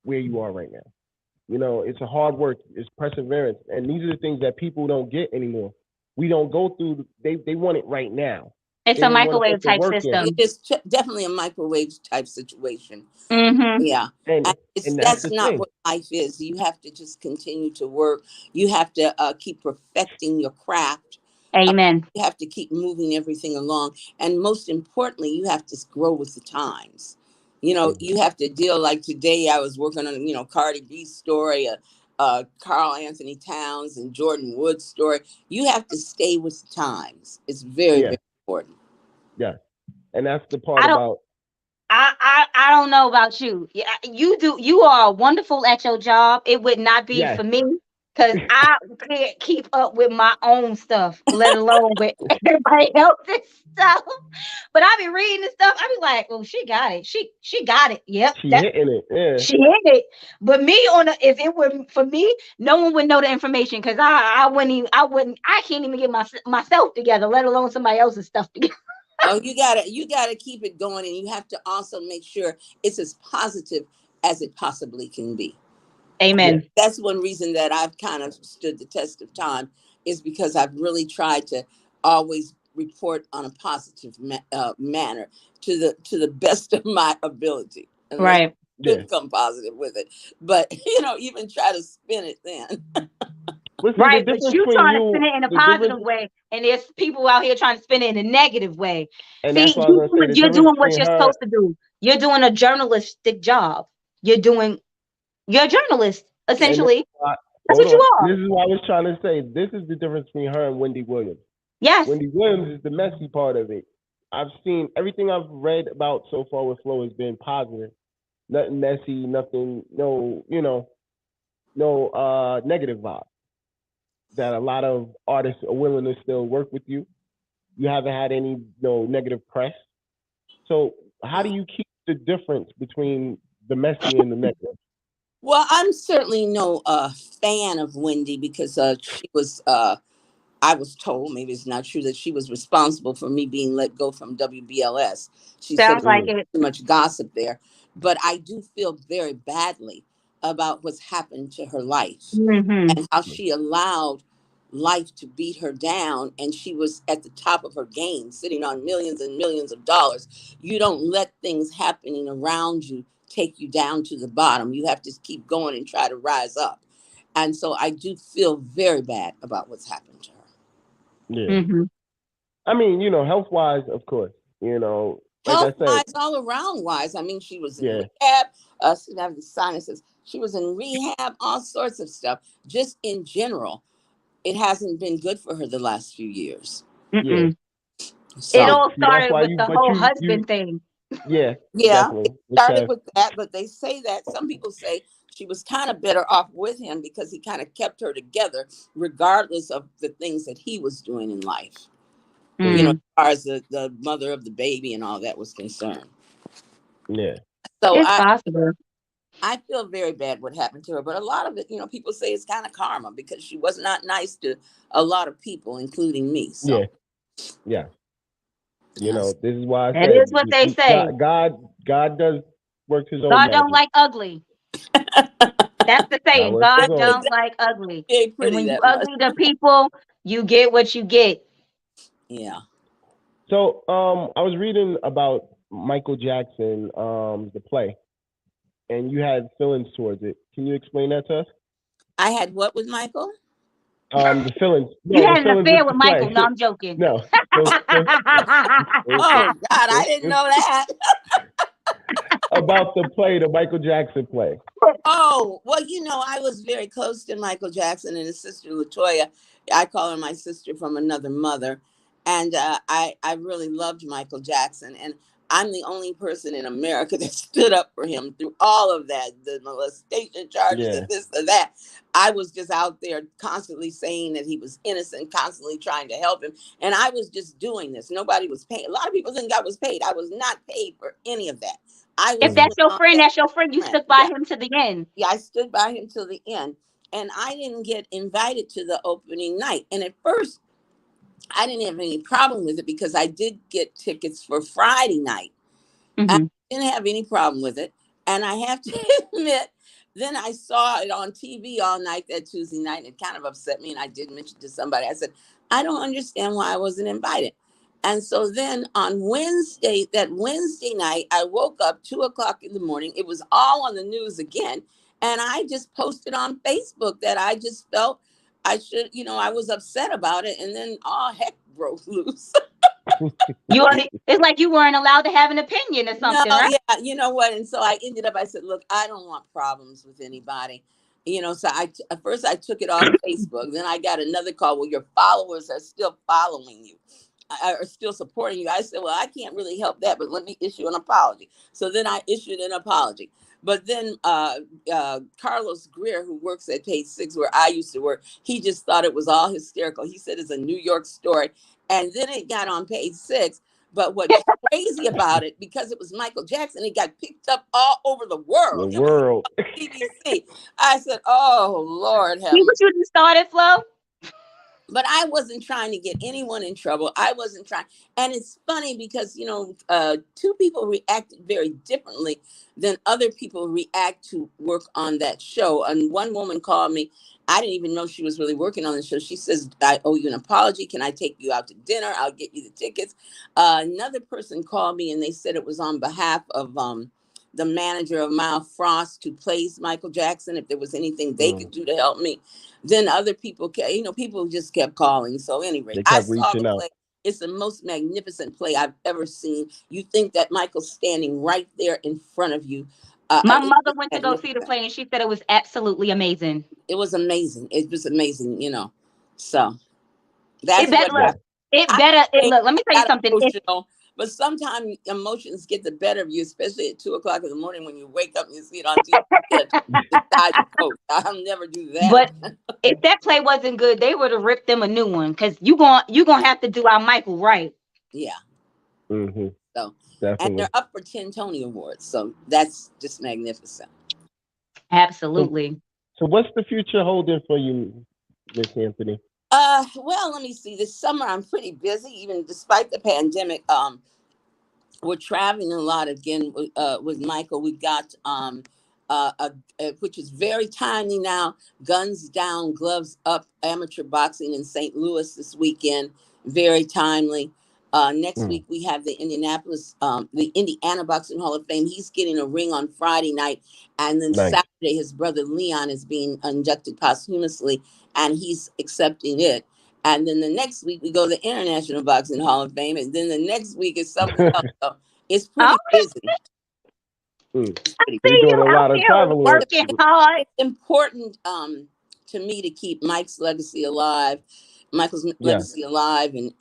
where you are right now. It's a hard work, it's perseverance, and these are the things that people don't get anymore. We don't go through. They want it right now.
It's
They
a
didn't want to
microwave
put the
type
work in,
It
system.
is definitely a microwave type situation.
Mm-hmm.
Yeah.
and
And it's
and that's
that's
the
not
thing.
what life is. You have to just continue to work. You have to keep perfecting your craft. Uh,
Amen.
you have to keep moving everything along. And most importantly, you have to grow with the times. You have to deal like today. I was working on, Cardi B's story, Carl Anthony Towns and Jordan Wood's story. You have to stay with the times. It's very,
Yeah,
very important.
yeah, and that's the part
I don't.
about.
I don't know about you. Yeah, you do. You are wonderful at your job. It would not be
Yes,
for me because I can't keep up with my own stuff, let alone with everybody else's stuff. But I be reading the stuff. I be like, oh, she got it. She got it. Yep,
she
that
hitting it. Yeah,
she hit it. But me on a, if it were for me, no one would know the information because I can't even get myself together, let alone somebody else's stuff together.
Oh, you gotta keep it going, and you have to also make sure it's as positive as it possibly can be.
yeah,
Amen.
That's one reason that I've kind of stood the test of time, is because I've really tried to always report on a positive manner to the best of my ability, unless
Right.
you
yeah.
could come positive with it. But even try to spin it then.
But see, the
Right, but
difference
you
between
trying to spin
you,
it in a
the difference,
positive way, and there's people out here trying to spin it in a negative way.
and that's
See,
what I was gonna say. The
you're
difference
doing what
between
you're
her,
supposed to do. You're doing a journalistic job. You're a journalist,
and this
essentially.
is why,
That's
hold
what you
on.
are.
This is what I was trying to say. This is the difference between her and Wendy Williams.
Yes.
Wendy Williams is the messy part of it. I've seen everything I've read about so far with Flo has been positive. Nothing messy, nothing, no, no negative vibe. That a lot of artists are willing to still work with you. You haven't had any no negative press. So how do you keep the difference between the messy and the negative?
Well, I'm certainly no fan of Wendy, because she was. I was told, maybe it's not true, that she was responsible for me being let go from WBLS. She said
Sounds
it
like
Mm,
it.
was too much gossip there. But I do feel very badly about what's happened to her life,
Mm-hmm.
and how she allowed life to beat her down. And she was at the top of her game, sitting on millions and millions of dollars. You don't let things happening around you take you down to the bottom. You have to keep going and try to rise up. And so I do feel very bad about what's happened to her.
yeah.
Mm-hmm.
I mean, health wise, of course. Like I
Health
said,
wise, all around wise. I mean, she was in
yeah,
rehab. She had the sinuses. She was in rehab, all sorts of stuff. Just in general, it hasn't been good for her the last few years.
yeah.
Mm-mm. It
So
So
all
see, that's
started
why
with
you,
the
but
whole
you,
husband thing.
yeah,
yeah, it
definitely.
started
Because
with that, but they say that some people say she was kind of better off with him, because he kind of kept her together regardless of the things that he was doing in life.
mm,
As
Mm.
far as the mother of the baby and all that was concerned.
yeah,
So
It's
I
possible.
I feel very bad what happened to her, but a lot of it, people say it's kind of karma, because she was not nice to a lot of people, including me.
yeah,
So,
yeah.
yes.
This is why I
That
said
is what they say.
God does work His own
God don't
magic.
like ugly. That's the
God
saying.
works His
God
own.
don't like ugly.
She ain't
And
pretty
when you
that much.
ugly to people, you get what you get.
Yeah.
So, I was reading about Michael Jackson, the play, and you had feelings towards it. Can you explain that to us?
I had what with Michael?
The feelings,
You
no, the
had an
feelings with
affair
the
with
play.
Michael. No, I'm joking.
No,
Oh, God, I didn't know that.
about the play, the Michael Jackson play.
Oh, well, I was very close to Michael Jackson and his sister Latoya. I call her my sister from another mother. And I really loved Michael Jackson. And I'm the only person in America that stood up for him through all of that, the molestation charges
Yeah,
and this and that. I was just out there constantly saying that he was innocent, constantly trying to help him. And I was just doing this. Nobody was paid. A lot of people think I was paid. I was not paid for any of that. I
If
was
hmm
doing
that's your
all
friend,
that
that's your friend. You
friend.
stuck by
Yeah.
him to the end.
Yeah, I stood by him till the end. and I didn't get invited to the opening night. And at first, I didn't have any problem with it because I did get tickets for Friday night. I didn't have any problem with it. And I have to admit, then I saw it on TV all night that Tuesday night, and it kind of upset me. And I did mention to somebody, I said, I don't understand why I wasn't invited. And so then on that Wednesday night, I woke up 2:00 in the morning. It was all on the news again. And I just posted on Facebook that I just felt I should, I was upset about it. And then all heck broke loose.
It's like you weren't allowed to have an opinion or something,
No,
right?
yeah, you know what? And so I said, look, I don't want problems with anybody. So at first I took it off Facebook. Then I got another call. Well, your followers are still following you, are still supporting you. I said, well, I can't really help that, but let me issue an apology. So then I issued an apology. But then Carlos Greer, who works at Page 6, where I used to work, he just thought it was all hysterical. He said it's a New York story. And then it got on Page 6. But what's crazy about it, because it was Michael Jackson, it got picked up all over the world.
The world.
BBC. I said, oh, Lord.
See what you just started, Flo?
But I wasn't trying to get anyone in trouble. I wasn't trying. And it's funny because, two people reacted very differently than other people react to work on that show. And one woman called me. I didn't even know she was really working on the show. She says, I owe you an apology. Can I take you out to dinner? I'll get you the tickets. Another person called me and they said it was on behalf of the manager of Miles Frost, who plays Michael Jackson, if there was anything they could do to help me. Then other people, people just kept calling. So anyway, I saw the play. It's the most magnificent play I've ever seen. You think that Michael's standing right there in front of you.
My mother went to go see the play and she said it was absolutely amazing.
It was amazing. It was amazing, So that's
look, let me tell you something.
But sometimes emotions get the better of you, especially at 2:00 in the morning when you wake up and you see it on TV. I'll never do that.
But if that play wasn't good, they would have ripped them a new one, because you gonna have to do our Michael right.
Yeah.
Mm-hmm.
So
definitely.
And they're up for 10 Tony Awards, so that's just magnificent.
Absolutely.
So what's the future holding for you, Miss Anthony?
Well, let me see. This summer I'm pretty busy, even despite the pandemic. We're traveling a lot again with Michael. We got which is very timely now, Guns Down, Gloves Up, amateur boxing in St. Louis this weekend. Very timely. Next week we have the Indiana Boxing Hall of Fame. He's getting a ring on Friday night, and then Saturday his brother Leon is being inducted posthumously, and he's accepting it. And then the next week we go to the International Boxing Hall of Fame, and then the next week is something else. So it's pretty busy.
It's pretty busy. You're doing a lot of traveling.
Working hard.
It's important to me to keep Mike's legacy alive. Michael's legacy alive, and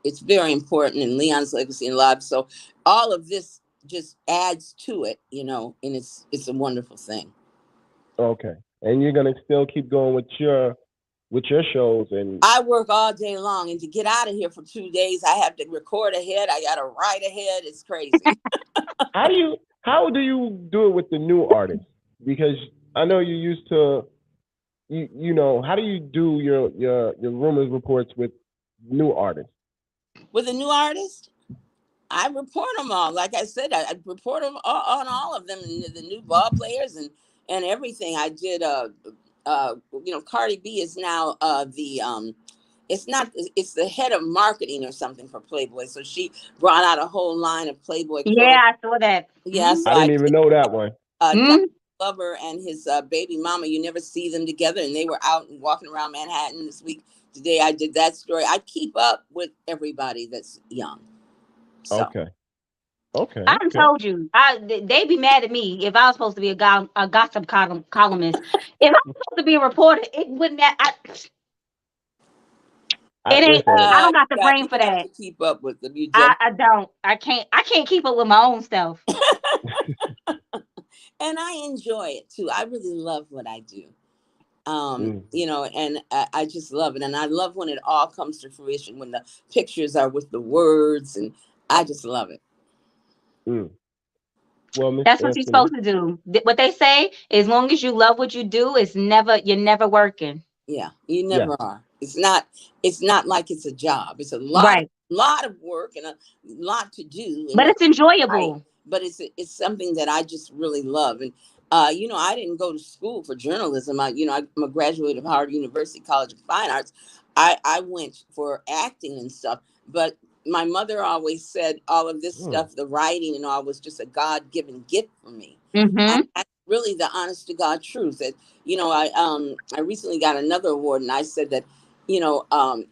it's very important, and Leon's legacy alive. So all of this just adds to it, and it's a wonderful thing.
Okay, and you're gonna still keep going with your shows, and
I work all day long, and to get out of here for 2 days, I have to record ahead. I got to write ahead. It's crazy.
How do you do it with the new artists? Because I know you used to. How do you do your rumors reports with new artists?
With a new artist, I report them all. Like I said, I report them on all of them, the new ball players and everything. I did. Cardi B is now it's the head of marketing or something for Playboy. So she brought out a whole line of Playboy clothes.
Yeah, I saw that.
Yeah, so
I didn't even know that one.
Lover and his baby mama, you never see them together, and they were out and walking around Manhattan this week. Today I did that story. I keep up with everybody that's young. So.
Okay.
I told you, they'd be mad at me if I was supposed to be a gossip columnist. If I was supposed to be a reporter, it wouldn't. I don't got the brain for that.
To keep up with them.
I don't. I can't keep up with my own stuff.
And I enjoy it too. I really love what I do. And I just love it. And I love when it all comes to fruition, when the pictures are with the words, and I just love it.
Well, Miss
That's what you're
Anthony.
supposed to do. What they say, as long as you love what you do, you're never working.
Yeah, you
Yeah.
never are. It's not like it's a job. It's a
Right.
lot of work and a lot to do, and
But
you're
it's
right.
enjoyable.
But it's something that I just really love. And I didn't go to school for journalism. I'm a graduate of Howard University College of Fine Arts. I went for acting and stuff, but my mother always said all of this
Mm,
stuff, the writing and all, was just a God-given gift for me. And
Mm-hmm.
that's really the honest to God truth. That I recently got another award, and I said that you know um,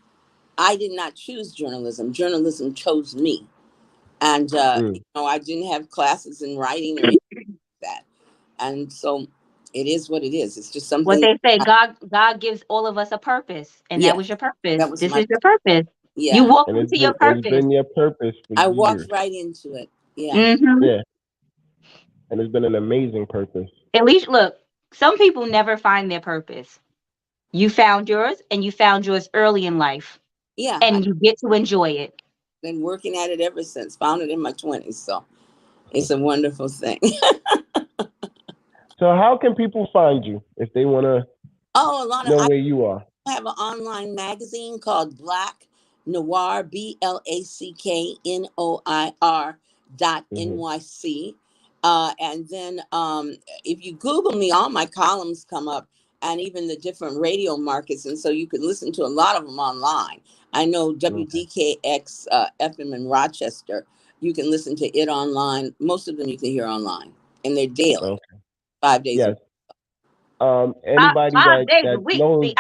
I did not choose journalism. Journalism chose me, and
mm.
I didn't have classes in writing or anything like that. And so it is what it is. It's just
What
something.
they say, God gives all of us a purpose, and that
Yeah,
was your purpose.
that was
This
my
is your purpose. You
yeah.
walked
And
into your
it's
purpose.
been your purpose for
I walked
years.
right into it. Yeah.
Mm-hmm.
Yeah, and it's been an amazing purpose.
At least look, some people never find their purpose. You found yours, and you found yours early in life,
Yeah, I've
and you get to enjoy it.
been working at it ever since. Found it in my 20s, so it's a wonderful thing.
So how can people find you if they want to
Oh,
know where you are?
I have an online magazine called Black Noir,
Hmm.
BLACKNOIR.NYC. And then if you Google me, all my columns come up, and even the different radio markets. And so you can listen to a lot of them online. I know
Okay.
WDKX FM in Rochester. You can listen to it online. Most of them you can hear online, and they're daily,
Okay.
5 days a
Yes.
week.
Anybody
5 days a
that
week.
knows.
See,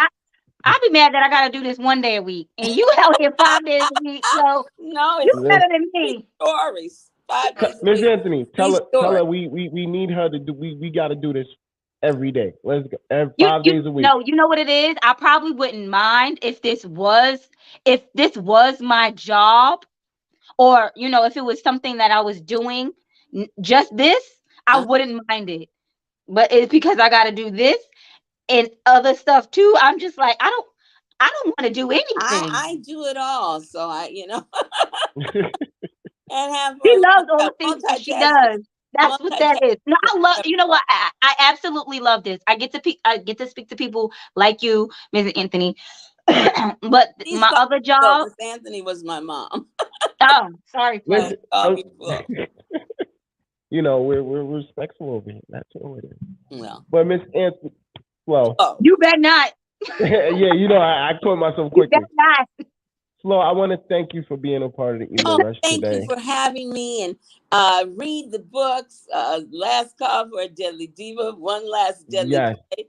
I'll be mad that I gotta do this one day a week, and you out here 5 days a week. So
No,
you
it's
better than
these
me.
stories. 5 days a
Miss
week.
Anthony, tell
These
her,
stories.
we need her to do. We got to do this every day. Let's go.
You
5 days a week.
no, you know what it is. I probably wouldn't mind if this was my job, or if it was something that I was doing, just this, I
Uh,
wouldn't mind it. But it's because I got to do this and other stuff too. I'm just like I don't want to do anything.
I do it all, so and have
She
a,
loves all
a
the things that she
multitasking
does. That's what that
multitasking.
is. No, I love. You know what? I absolutely love this. I get to speak to people like you, Mrs. Anthony. But
Please
my
call
other
me Flo.
job.
Miss Anthony was my mom.
Oh, sorry, Flo.
Listen,
Call me Flo.
we're respectful over here. That's all it is.
Well,
But Miss Anthony, well,
oh,
You better not.
yeah, I caught myself
You better
quickly.
not.
Flo, I want to thank you for being a part of the Evening
oh,
Rush
thank you
today.
for having me, and read the books. Last Call for a Deadly Diva, One Last Deadly
Yes.
Play,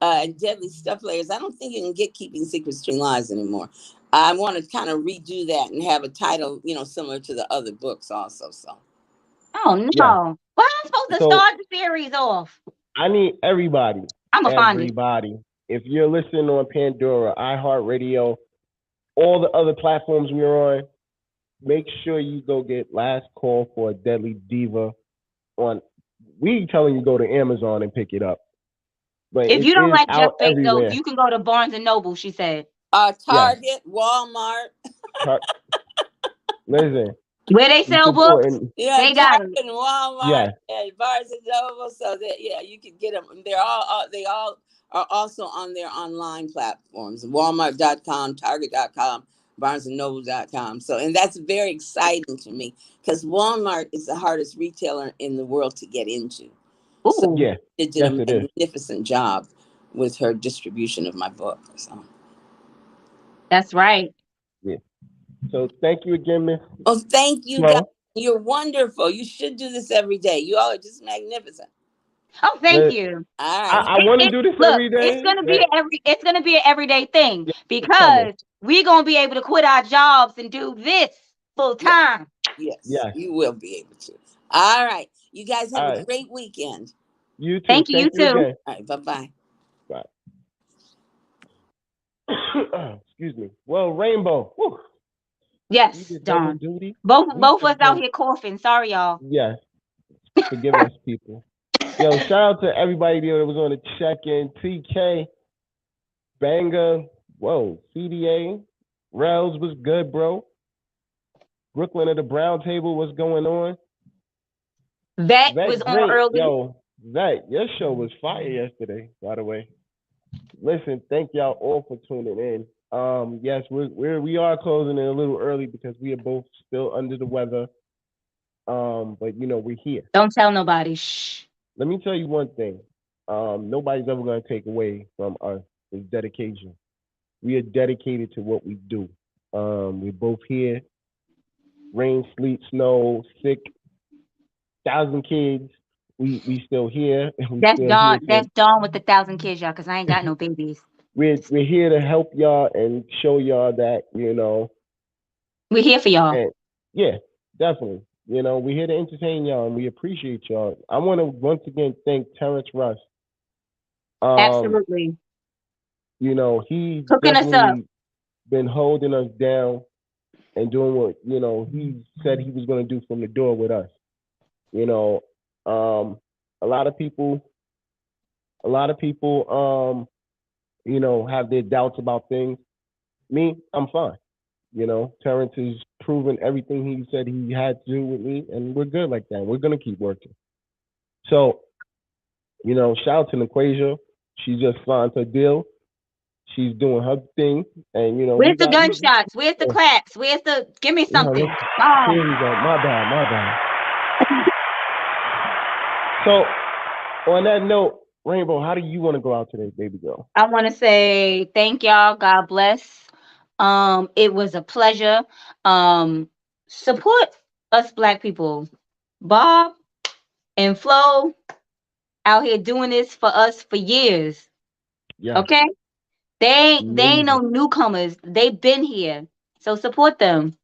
and Deadly Stuff Layers. I don't think you can get Keeping Secrets Between Lies anymore. I want to kind of redo that and have a title, similar to the other books also. So,
Oh
Yes.
no. Well, I'm supposed to
So
start the series off.
I need everybody,
I'm gonna find it.
everybody. If you're listening on Pandora, iHeartRadio, all the other platforms we're on, make sure you go get Last Call for a Deadly Diva on. We telling you go to Amazon and pick it up, but
If
it
you don't
is
like Jeff
out
Bezos,
everywhere.
you can go to Barnes and Noble. She said,
Yes.
Target, Walmart.
Tar- Listen,
where they
we
sell books,
supporting.
Yeah,
they got
Target
them.
and Walmart
Yes.
and Barnes and Noble, so that you can get them. They all are also on their online platforms: Walmart.com, Target.com, BarnesandNoble.com. So, and that's very exciting to me because Walmart is the hardest retailer in the world to get into. So,
Ooh,
Yeah.
it did
Yes,
a
it is.
magnificent job with her distribution of my book. So,
that's right.
Yeah. So thank you again, Miss
oh, thank you guys.
Flo.
You're wonderful. You should do this every day. You all are just magnificent.
Oh, thank
Let-
you.
All
I,
right.
I want to
It
do this
look,
every day.
it's gonna be an everyday thing
Yeah, it's coming.
because we gonna be able to quit our jobs and do this full
Yes.
time.
Yes,
Yes.
you will be able to. All right. You guys have
All
a
right.
great weekend.
You too.
Thank you. You
Thank you
too.
again.
All right. Bye bye.
Bye. Excuse me. Well, Rainbow. Whew, you
Yes,
did double
Don.
duty.
Both
We
both of us
just
out
been.
here coughing. Sorry, y'all.
Yes. Forgive us, people. Yo, shout out to everybody there that was on the check-in. TK, Banger, whoa, CDA, Rels was good, bro. Brooklyn at the Brown Table, what's going on?
Vet
Vet
was on
great.
early.
Yo, Vet, your show was fire yesterday, by the way. Listen, thank y'all all for tuning in. Yes, we are closing it a little early because we are both still under the weather. But we're here.
Don't tell nobody. Shh.
Let me tell you one thing. Nobody's ever gonna take away from us is dedication. We are dedicated to what we do. We're both here. Rain, sleet, snow, sick, 1,000 kids. We still here. We
That's
still here
Dawn.
to
That's Dawn with the 1,000 kids, y'all. Cause I ain't got no babies.
we're here to help y'all and show y'all that,
We're here for y'all.
and yeah, definitely. We're here to entertain y'all and we appreciate y'all. I want to once again thank Terrence Russ. Um,
Absolutely.
he's
Hooking us up.
definitely been holding us down and doing what, he said he was going to do from the door with us. You know, a lot of people, have their doubts about things. Me, I'm fine. Terrence has proven everything he said he had to do with me, and we're good like that. We're gonna keep working. So, shout out to Naquasia. She just signed her deal. She's doing her thing, and
Where's the gunshots? Where's the claps? Where's the? Give me something.
Here we go. My bad. So, on that note, Rainbow, how do you want to go out today, baby girl?
I want to say thank y'all. God bless. It was a pleasure. Support us Black people. Bob and Flo out here doing this for us for years.
Yeah,
Okay? They ain't no
amazing.
newcomers. They've been here. So support them.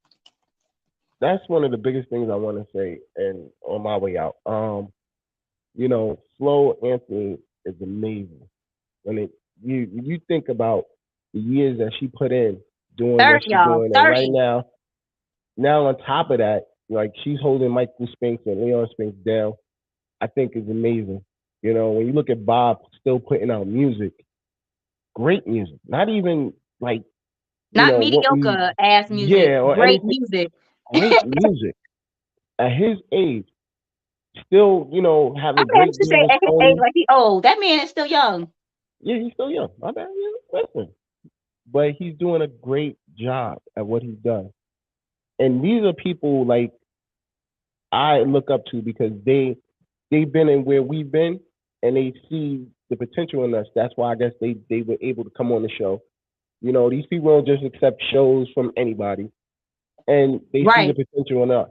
That's one of the biggest things I want to say, and on my way out. Flo Anthony is amazing. When you think about the years that she put in doing what
Third,
she's
y'all.
doing, and right
30.
now on top of that, like she's holding Michael Spinks and Leon Spinks down, I think is amazing. When you look at Bob still putting out music, great music, not even like
Not
what we,
mediocre ass music.
yeah, or
Great
anything,
music.
great music at his age, still have a
I mean,
great
to
deal
say
with
at his age,
Sony.
like he old. That man is still young.
Yeah, he's still young. My bad. Yeah, listen, but he's doing a great job at what he does. And these are people like I look up to because they've been in where we've been and they see the potential in us. That's why I guess they were able to come on the show. These people don't just accept shows from anybody, and they see the
Right.
potential in us.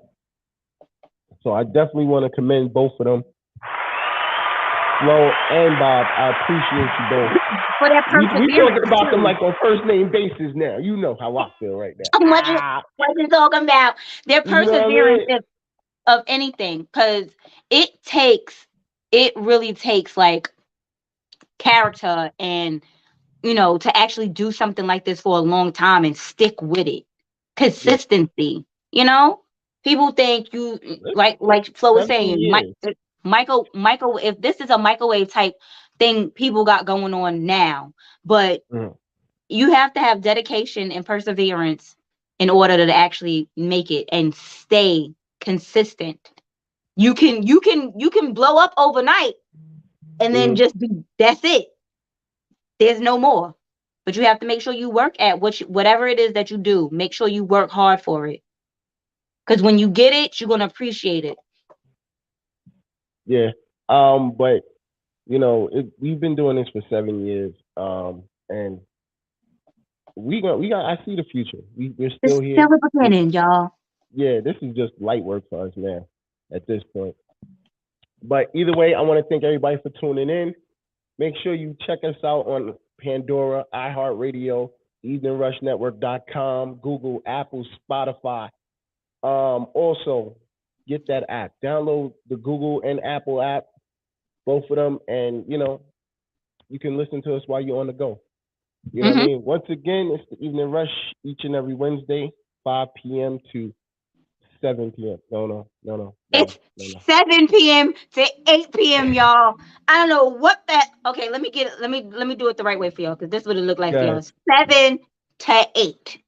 So I definitely want to commend both of them, Flo and Bob. I appreciate you both.
For their
We talking
perseverance
about them
too.
like on first name basis now. You know how I feel right now.
What you talking about? Their
You know what I
perseverance
mean?
of anything, because it takes it really takes like character and to actually do something like this for a long time and stick with it.
Yeah.
Consistency. You know, people think you like Flo was
17
saying,
years.
Michael. If this is a microwave type thing, people got going on now, but
Mhm.
you have to have dedication and perseverance in order to actually make it and stay consistent. You can blow up overnight and then
Mhm.
just be that's it. There's no more. But you have to make sure you work at whatever it is that you do. Make sure you work hard for it. Because when you get it, you're gonna appreciate it.
Yeah. But we've been doing this for 7 years. And we got. I see the future. We're
It's
still here.
still the beginning, y'all.
Yeah, this is just light work for us now at this point. But either way, I want to thank everybody for tuning in. Make sure you check us out on Pandora, iHeartRadio, EveningRushNetwork.com, Google, Apple, Spotify. Also, get that app. Download the Google and Apple app, both of them, and you can listen to us while you're on the go. You know what I
Hmm.
mean? Once again, it's the Evening Rush each and every Wednesday, 5 p.m. to 7 p.m.
It's
No.
7 p.m. to 8 p.m., y'all. I don't know what that. Okay, let me get it. Let me do it the right way for y'all, because this is what it look like for
Good.
y'all. 7 to 8.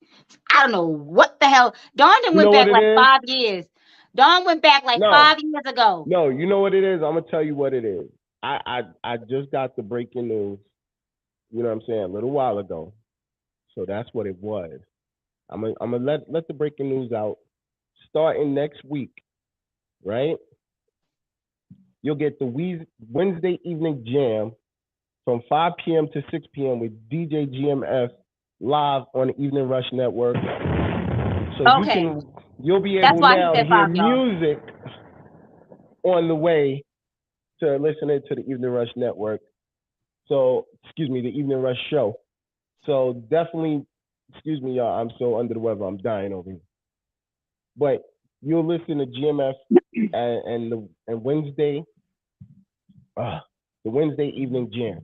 I don't know what the hell. Dawn done
You
went
know what
back
it
like
is?
5 years. Dawn went back like
No.
5 years ago.
No, you know what it is? I'm gonna tell you what it is. I just got the breaking news, you know what I'm saying, a little while ago. So that's what it was. I'm gonna let the breaking news out. Starting next week, right? You'll get the Wednesday evening jam from 5 p.m. to 6 p.m. with DJ GMF live on the Evening Rush Network. So
Okay.
you'll be
That's
able
why he
now to
said
hear
5, y'all.
music on the way to listening to the Evening Rush Network. So, the Evening Rush show. So definitely, excuse me, y'all, I'm so under the weather, I'm dying over here. But you'll listen to GMF and Wednesday, the Wednesday evening jam.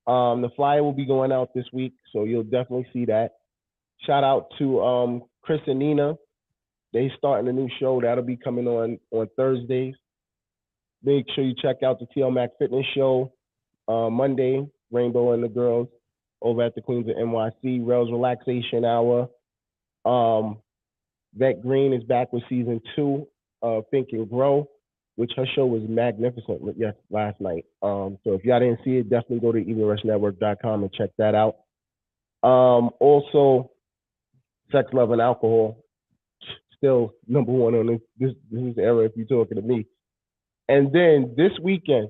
The flyer will be going out this week, so you'll definitely see that. Shout out to Chris and Nina. They starting a new show that'll be coming on Thursdays. Make sure you check out the TL Mac Fitness Show Monday, Rainbow and the Girls over at the Queens of NYC, Rel's Relaxation Hour. Vet Green is back with season 2 of Think and Grow, which her show was magnificent last night. So if y'all didn't see it, definitely go to evenrushnetwork.com and check that out. Also, Sex, Love, and Alcohol, still number 1 on this era if you're talking to me. And then this weekend.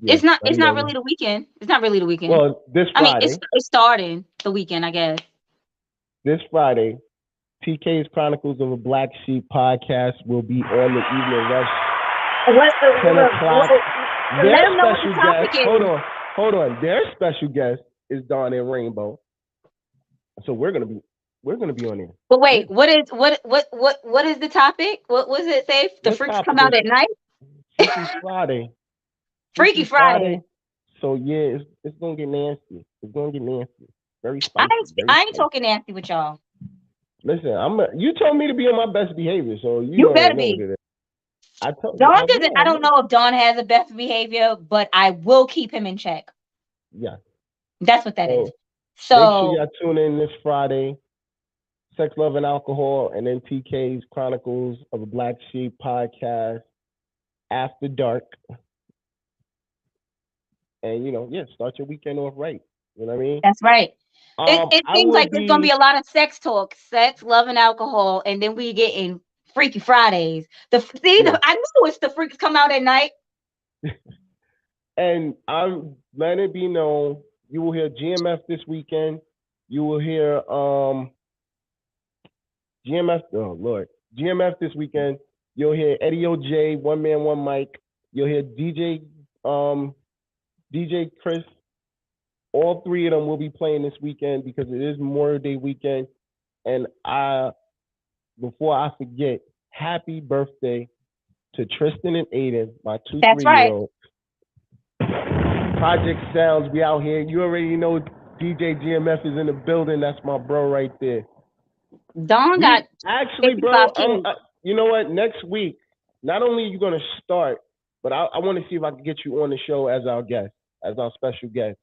It's not really the weekend. It's not really the weekend.
Well, this Friday.
I mean, it's starting the weekend, I guess.
This Friday, TK's Chronicles of a Black Sheep podcast will be on the Evening Rush. 10 o'clock. Their special guest. Hold on. Their special guest is Dawn and Rainbow. So we're gonna be on there.
But wait, what is the topic? What was it say? The freaks come out at night?
Freaky Friday.
Freaky Friday.
So yeah, it's gonna get nasty. It's gonna get nasty. Very spicy.
I ain't talking nasty with y'all.
Listen, you told me to be on my best behavior, so
you better be. I don't know if Dawn has a best behavior, but I will keep him in check.
Yeah.
That's what that is. So
make sure y'all tune in this Friday. Sex, Love, and Alcohol, and then TK's Chronicles of a Black Sheep podcast after dark. And start your weekend off right. You know what I mean?
That's right. It seems like there's gonna be a lot of sex talk, sex, love, and alcohol, and then we get in Freaky Fridays. I knew it's the freaks come out at night.
And I'm letting it be known, you will hear GMF this weekend. You will hear GMF this weekend. You'll hear Eddie OJ, One Man, One Mic. You'll hear DJ Chris. All 3 of them will be playing this weekend because it is Memorial Day weekend. And before I forget, happy birthday to Tristan and Aiden, my 2 3-year-olds. Right. Project Sounds, we out here. You already know DJ GMF is in the building. That's my bro right there.
Dawn got
actually, bro. You know what? Next week, not only are you gonna start, but I want to see if I can get you on the show as our guest, as our special guest.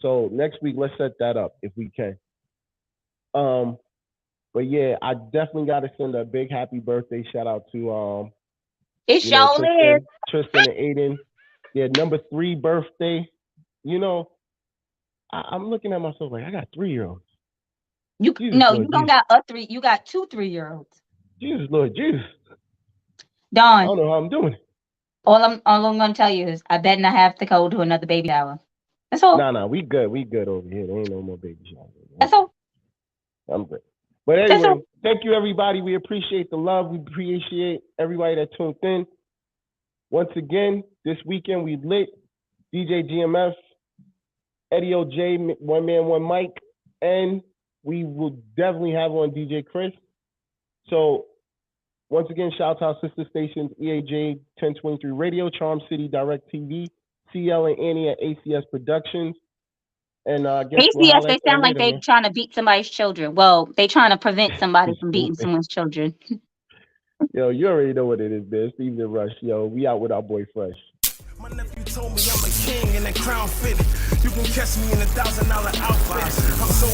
So next week, let's set that up if we can. But yeah, I definitely got to send a big happy birthday shout out to
Tristan
and Aiden. Yeah, number 3 birthday. I'm looking at myself like I got 3-year-olds.
You don't got a 3. You got 2 3-year-olds.
Jesus Lord Jesus.
Dawn.
I don't know how I'm doing it.
All I'm gonna tell you is I bet not have to go to another baby shower. That's all.
No, we good. We good over here. There ain't no more baby shower.
That's all.
I'm good. But anyway, thank you everybody. We appreciate the love. We appreciate everybody that tuned in. Once again, this weekend we lit DJ GMF, Eddie OJ, One Man, One Mic, and we will definitely have on DJ Chris. So once again, shout out to our sister stations, EAJ 1023 Radio, Charm City Direct TV, CL and Annie at ACS Productions. And
ACS, they sound like they trying to beat somebody's children. Well, they trying to prevent somebody from beating someone's children.
Yo, you already know what it is, man. Steve the Rush. Yo, we out with our boy Fresh. My nephew told me I'm a king and that crown fitted. You can catch me in $1,000 outfit. I'm so